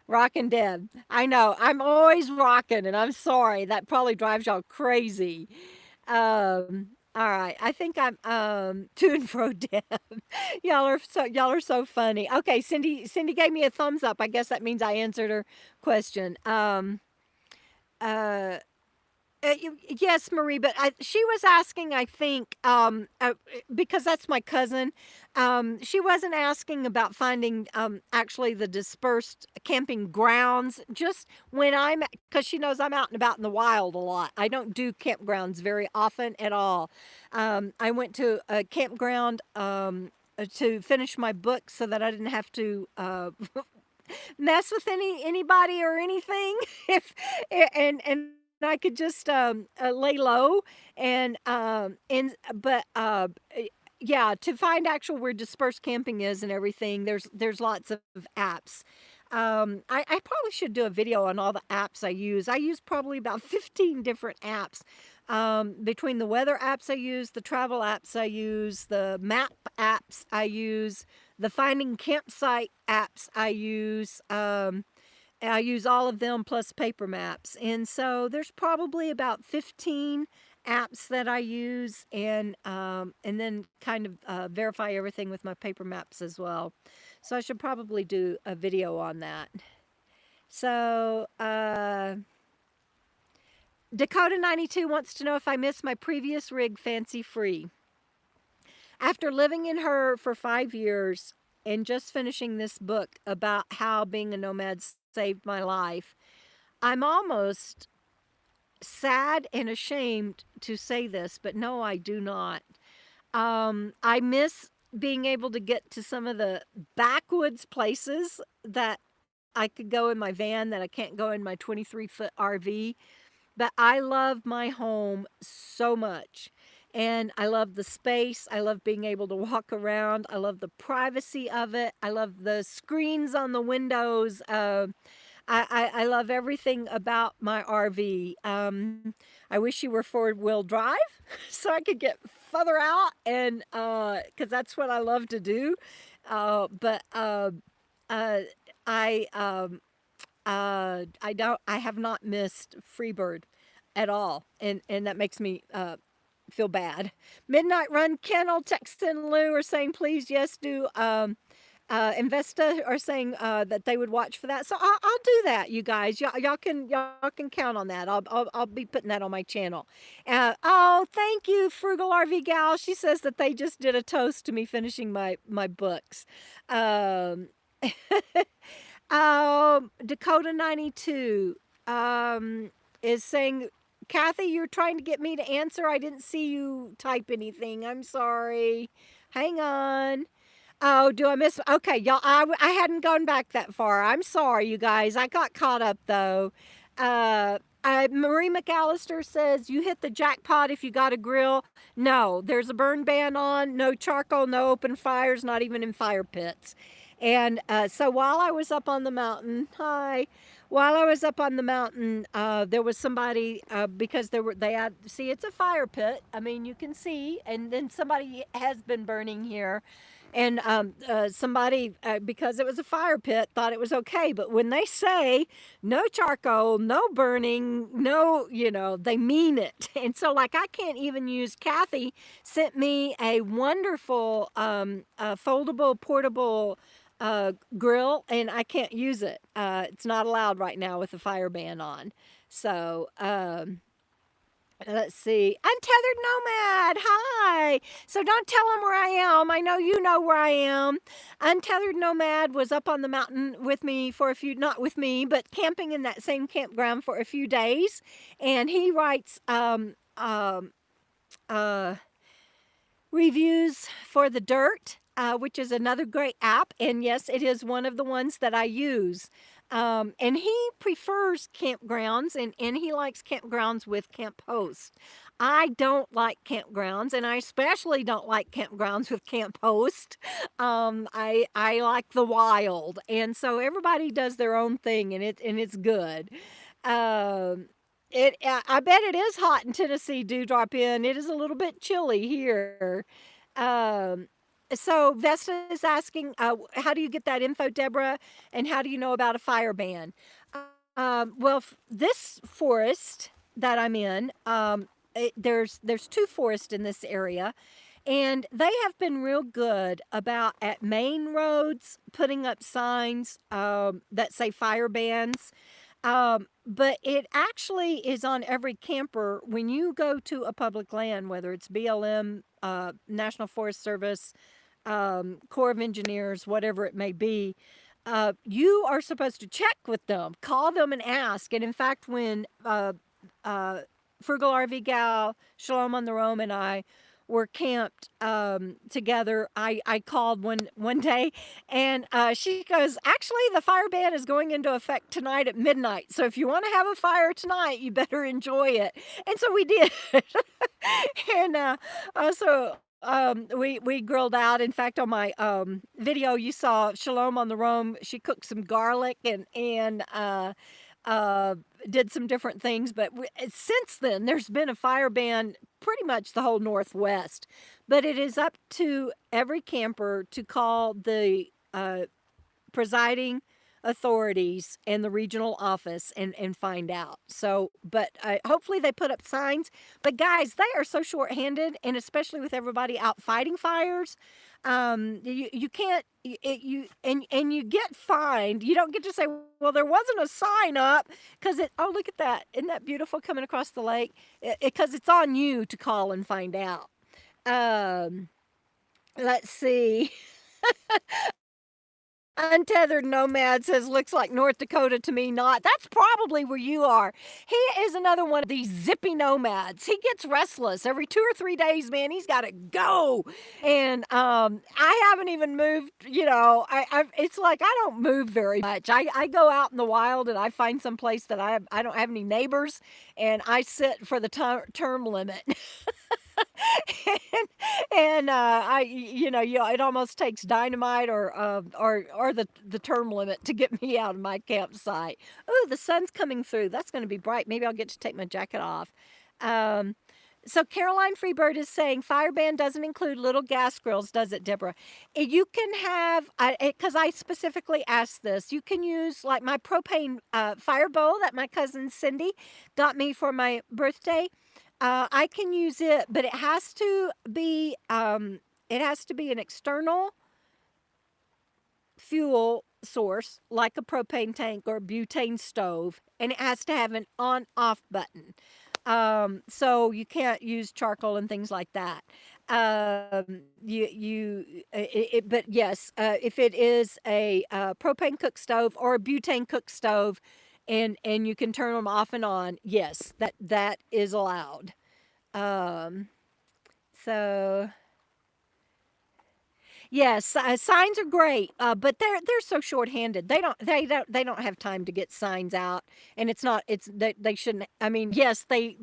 Rockin' Deb. I know. I'm always rocking, and I'm sorry. That probably drives y'all crazy. All right. I think I'm to and fro Deb. Y'all are so funny. Okay, Cindy gave me a thumbs up. I guess that means I answered her question. Uh yes, Marie, but she was asking, I think, because that's my cousin. She wasn't asking about finding actually the dispersed camping grounds. Just when because she knows I'm out and about in the wild a lot. I don't do campgrounds very often at all. I went to a campground to finish my book so that I didn't have to mess with anybody or anything. If and I could just lay low but yeah, to find actual where dispersed camping is and everything, there's lots of apps. I probably should do a video on all the apps I use. I use probably about 15 different apps. Between the weather apps I use, the travel apps I use, the map apps I use, the finding campsite apps I use. I use all of them plus paper maps. And so there's probably about 15 apps that I use and then kind of verify everything with my paper maps as well. So I should probably do a video on that. So Dakota 92 wants to know if I miss my previous rig fancy free. After living in her for 5 years and just finishing this book about how being a nomad saved my life, I'm almost sad and ashamed to say this, but no, I do not. I miss being able to get to some of the backwoods places that I could go in my van that I can't go in my 23-foot RV. But I love my home so much. And I love the space. I love being able to walk around. I love the privacy of it. I love the screens on the windows. I love everything about my RV. I wish you were forward-wheel drive so I could get further out and because that's what I love to do. But I have not missed Freebird at all, and that makes me feel bad. Midnight Run Kennel, Text and Lou are saying please, yes, do. Investa are saying that they would watch for that, so I'll do that, you guys. Y'all can count on that. I'll be putting that on my channel. Oh, thank you, Frugal RV Gal. She says that they just did a toast to me finishing my books. Dakota 92 is saying, Kathy, you're trying to get me to answer. I didn't see you type anything. I'm sorry. Hang on. Oh, do I miss? Okay, y'all, I hadn't gone back that far. I'm sorry, you guys. I got caught up, though. Marie McAllister says, you hit the jackpot if you got a grill. No, there's a burn ban on. No charcoal, no open fires, not even in fire pits. And so while I was up on the mountain, while I was up on the mountain, there was somebody, because they had, see, it's a fire pit. I mean, you can see, and then somebody has been burning here. And somebody, because it was a fire pit, thought it was okay. But when they say no charcoal, no burning, no, they mean it. And so, like, I can't even use, Kathy sent me a wonderful foldable, portable grill, and I can't use it. It's not allowed right now with the fire ban on. So, Let's see. Untethered Nomad. Hi. So don't tell them where I am. I know you know where I am. Untethered Nomad was up on the mountain with me for a few, not with me, but camping in that same campground for a few days. And he writes uh, reviews for The Dirt, which is another great app. And yes, it is one of the ones that I use. And he prefers campgrounds and he likes campgrounds with camp hosts. I don't like campgrounds, and I especially don't like campgrounds with camp host. I like the wild, and so everybody does their own thing, and it's good. Um, I bet it is hot in Tennessee. Do drop in. It is a little bit chilly here. Um, so Vesta is asking, how do you get that info, Deborah? And how do you know about a fire ban? Well, this forest that I'm in, there's two forests in this area, and they have been real good about at main roads putting up signs that say fire bans. But it actually is on every camper when you go to a public land, whether it's BLM, National Forest Service, Corps of Engineers, whatever it may be. You are supposed to check with them, call them and ask. And in fact, when Frugal RV Gal, Shalom on the Roam, and I were camped together, I called one day, and she goes, actually, the fire ban is going into effect tonight at midnight. So if you want to have a fire tonight, you better enjoy it. And so we did. And so we grilled out. In fact, on my video, you saw Shalom on the Roam. She cooked some garlic and uh, did some different things. But since then, there's been a fire ban pretty much the whole Northwest. But it is up to every camper to call the presiding authorities and the regional office and find out. So, but hopefully they put up signs. But guys, they are so short-handed, and especially with everybody out fighting fires, you can't and you get fined. You don't get to say, well, there wasn't a sign up because it. Oh, look at that! Isn't that beautiful coming across the lake? Because it's on you to call and find out. Um, let's see. Untethered Nomad says, looks like North Dakota to me, not. That's probably where you are. He is another one of these zippy nomads. He gets restless every 2 or 3 days, man. He's got to go. And I haven't even moved, it's like I don't move very much. I go out in the wild and I find some place that I don't have any neighbors, and I sit for the term limit. It almost takes dynamite or the term limit to get me out of my campsite. Oh, the sun's coming through. That's going to be bright. Maybe I'll get to take my jacket off. So Caroline Freebird is saying fire ban doesn't include little gas grills, does it, Deborah? You can have, because I specifically asked this, you can use like my propane fire bowl that my cousin Cindy got me for my birthday. I can use it, but it has to be an external fuel source, like a propane tank or a butane stove, and it has to have an on-off button. So you can't use charcoal and things like that. But yes, if it is a propane cook stove or a butane cook stove, and you can turn them off and on, yes, that is allowed. So yes, signs are great, but they're so short-handed. They don't have time to get signs out, and they shouldn't. I mean, yes, they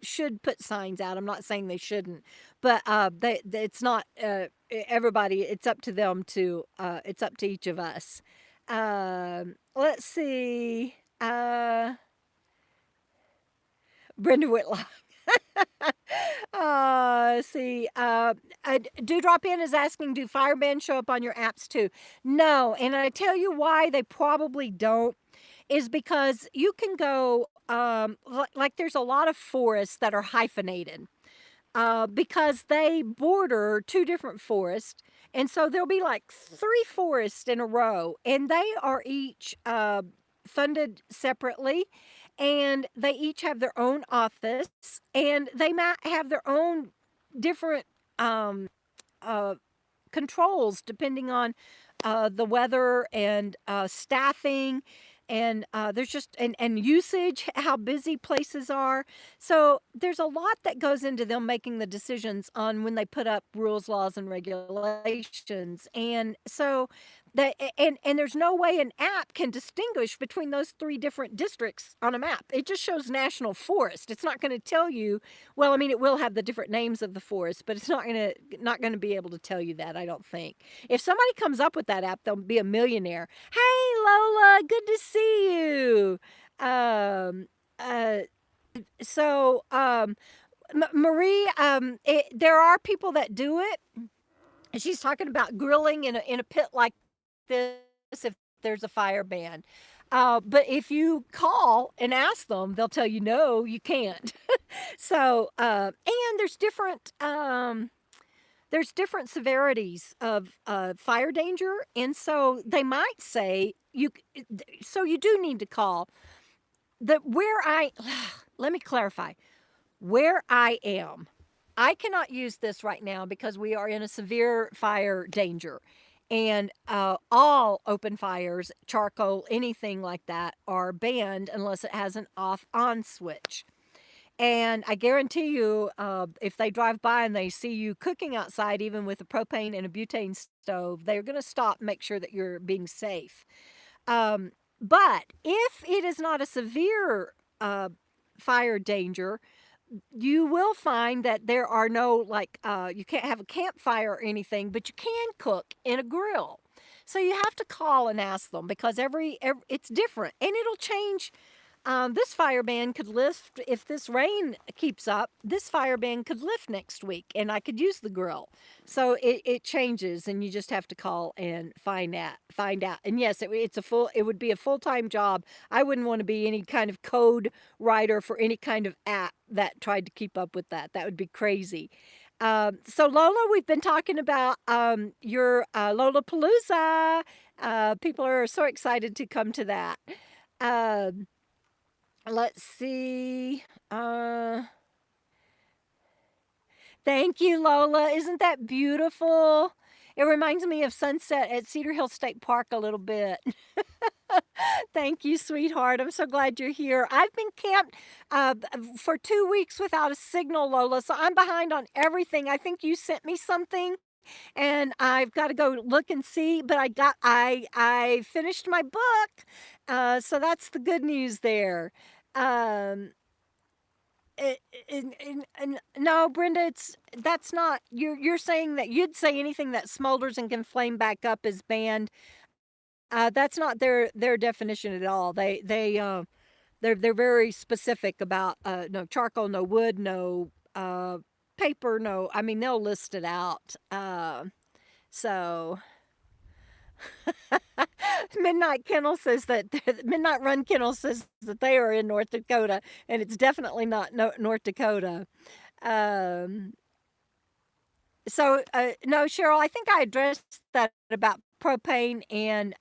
should put signs out. I'm not saying they shouldn't, but it's not everybody. It's up to them to. It's up to each of us. Let's see. Brenda Whitlock. See, Dewdrop In is asking, do fire bans show up on your apps too? No, and I tell you why they probably don't, is because you can go, like there's a lot of forests that are hyphenated, because they border two different forests. And so there'll be like 3 forests in a row, and they are each funded separately. and they each have their own office, and they might have their own different uh, controls depending on the weather and staffing, and there's just and usage, how busy places are. So there's a lot that goes into them making the decisions on when they put up rules, laws, and regulations. And so and there's no way an app can distinguish between those three different districts on a map. It just shows national forest. It's not going to tell you. Well, I mean, it will have the different names of the forest, but it's not going to be able to tell you that, I don't think. If somebody comes up with that app, they'll be a millionaire. Hey, Lola, good to see you. Um, uh, Marie, there are people that do it. She's talking about grilling in a pit like this if there's a fire ban. But if you call and ask them, they'll tell you no, you can't. So, and there's different severities of fire danger, and so they might say so you do need to call. Let me clarify. Where I am, I cannot use this right now because we are in a severe fire danger. And all open fires, charcoal, anything like that, are banned unless it has an off-on switch. And I guarantee you, if they drive by and they see you cooking outside, even with a propane and a butane stove, they're going to stop and make sure that you're being safe. But if it is not a severe fire danger, you will find that there are no, you can't have a campfire or anything, but you can cook in a grill. So you have to call and ask them because every it's different, and it'll change. This fire ban could lift if this rain keeps up. This fire ban could lift next week, and I could use the grill. So it changes, and you just have to call and find out. And yes, it would be a full-time job. I wouldn't want to be any kind of code writer for any kind of app that tried to keep up with that. That would be crazy. So Lola, we've been talking about your Lollapalooza. People are so excited to come to that. Let's see. Thank you, Lola. Isn't that beautiful? It reminds me of sunset at Cedar Hill State Park a little bit. Thank you, sweetheart. I'm so glad you're here. I've been camped for 2 weeks without a signal, Lola, so I'm behind on everything. I think you sent me something, and I've got to go look and see. But I finished my book, so that's the good news there. Um, no, Brenda, that's not. You're saying that you'd say anything that smolders and can flame back up is banned. That's not their definition at all. They're very specific about no charcoal, no wood, no paper, no. I mean, they'll list it out. So Midnight Run Kennel says that they are in North Dakota, and it's definitely not North Dakota. So no, Cheryl, I think I addressed that about propane and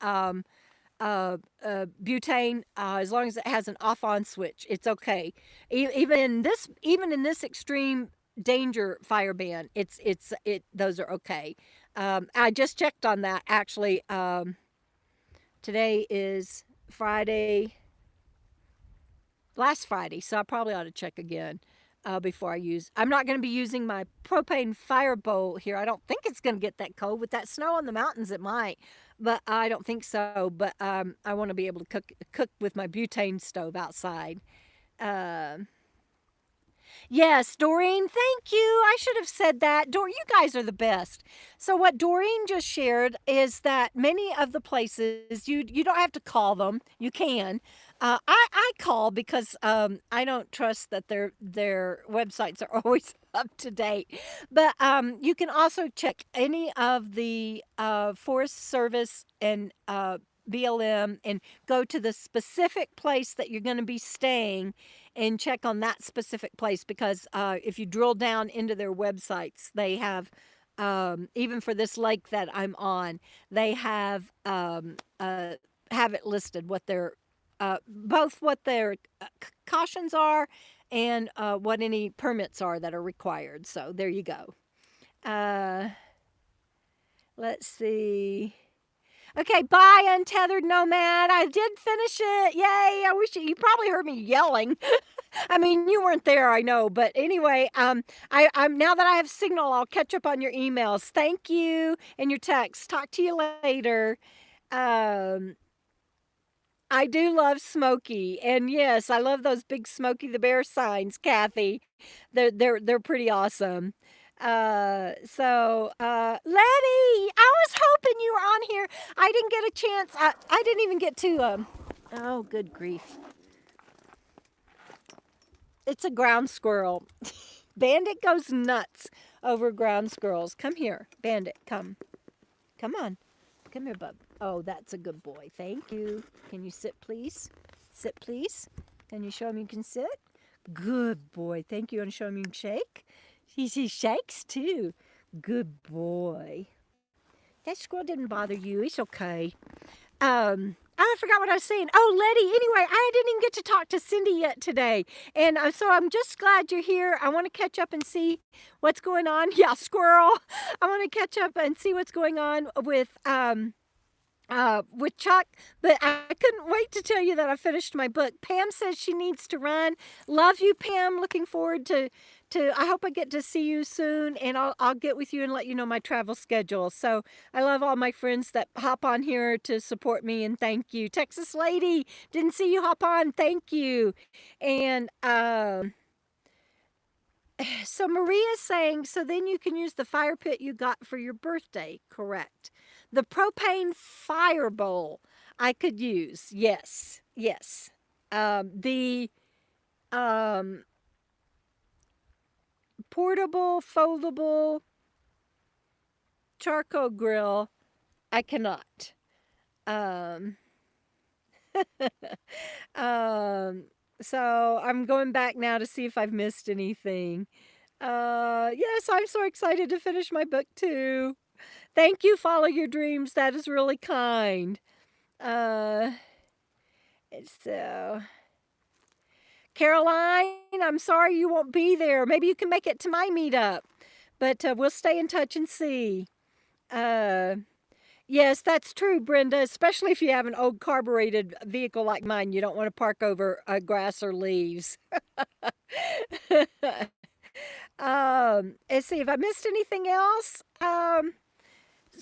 butane. As long as it has an off-on switch, it's okay. Even in this extreme danger fire ban, those are okay. I just checked on that actually. Today is last Friday, so I probably ought to check again before I use. I'm not going to be using my propane fire bowl here. I don't think it's going to get that cold. With that snow on the mountains, it might, but I don't think so. But I want to be able to cook with my butane stove outside. Yes, Doreen, thank you. I should have said that. You guys are the best. So what Doreen just shared is that many of the places, you don't have to call them. You can. I call because I don't trust that their websites are always up to date. But you can also check any of the Forest Service and BLM and go to the specific place that you're going to be staying and check on that specific place, because if you drill down into their websites, they have, even for this lake that I'm on, they have it listed what their both what their cautions are and what any permits are that are required. So there you go. Let's see. Okay, bye, Untethered Nomad. I did finish it. Yay! I wish you probably heard me yelling. I mean, you weren't there, I know, but anyway, I'm now that I have signal, I'll catch up on your emails. Thank you and your texts. Talk to you later. I do love Smokey, and yes, I love those big Smokey the Bear signs, Kathy. They're pretty awesome. Letty, I was hoping you were on here. I didn't get a chance. I didn't even get to, oh, good grief. It's a ground squirrel. Bandit goes nuts over ground squirrels. Come here, Bandit, come. Come on. Come here, bub. Oh, that's a good boy. Thank you. Can you sit, please? Sit, please. Can you show him you can sit? Good boy. Thank you. Want to show him you can shake? He shakes too. Good boy. That squirrel didn't bother you. It's okay. I forgot what I was saying. Oh, Letty, anyway, I didn't even get to talk to Cindy yet today. And so I'm just glad you're here. I want to catch up and see what's going on. Yeah, squirrel. I want to catch up and see what's going on with Chuck, but I couldn't wait to tell you that I finished my book. Pam says she needs to run. Love you, Pam. Looking forward to I hope I get to see you soon, and I'll get with you and let you know my travel schedule. So I love all my friends that hop on here to support me, and thank you. Texas Lady, didn't see you hop on. Thank you. And so Maria's saying, so then you can use the fire pit you got for your birthday, correct? The propane fire bowl I could use. Yes, yes. The portable, foldable charcoal grill, I cannot. So I'm going back now to see if I've missed anything. Yes, I'm so excited to finish my book too. Thank you, Follow Your Dreams. That is really kind. So, Caroline, I'm sorry you won't be there. Maybe you can make it to my meetup. But we'll stay in touch and see. Yes, that's true, Brenda, especially if you have an old carbureted vehicle like mine. You don't want to park over grass or leaves. Let's see if I missed anything else.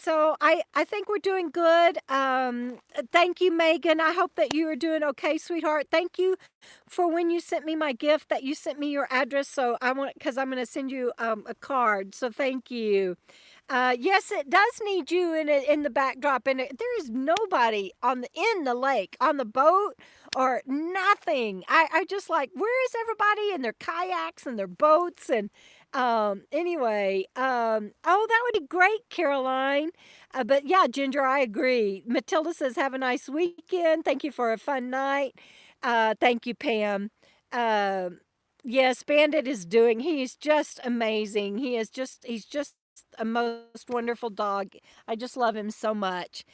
So I think we're doing good. Thank you, Megan. I hope that you are doing okay, sweetheart. Thank you for when you sent me my gift, that you sent me your address. So because I'm going to send you a card. So thank you. Yes, it does need you in the backdrop, and there is nobody in the lake, on the boat, or nothing. I just like, where is everybody in their kayaks and their boats? And anyway, oh, that would be great, Caroline. But yeah, Ginger, I agree. Matilda says, have a nice weekend. Thank you for a fun night. Thank you, Pam. Yes, Bandit he's just amazing. He's just a most wonderful dog. I just love him so much.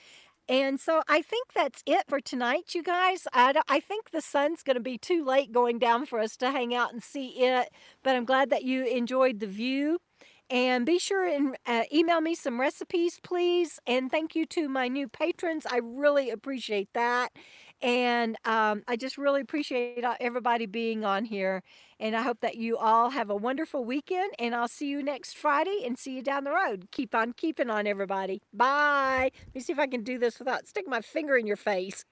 And so I think that's it for tonight, you guys. I think the sun's going to be too late going down for us to hang out and see it. But I'm glad that you enjoyed the view. And be sure and email me some recipes, please. And thank you to my new patrons. I really appreciate that. And I just really appreciate everybody being on here. And I hope that you all have a wonderful weekend. And I'll see you next Friday and see you down the road. Keep on keeping on, everybody. Bye. Let me see if I can do this without sticking my finger in your face.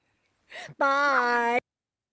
Bye.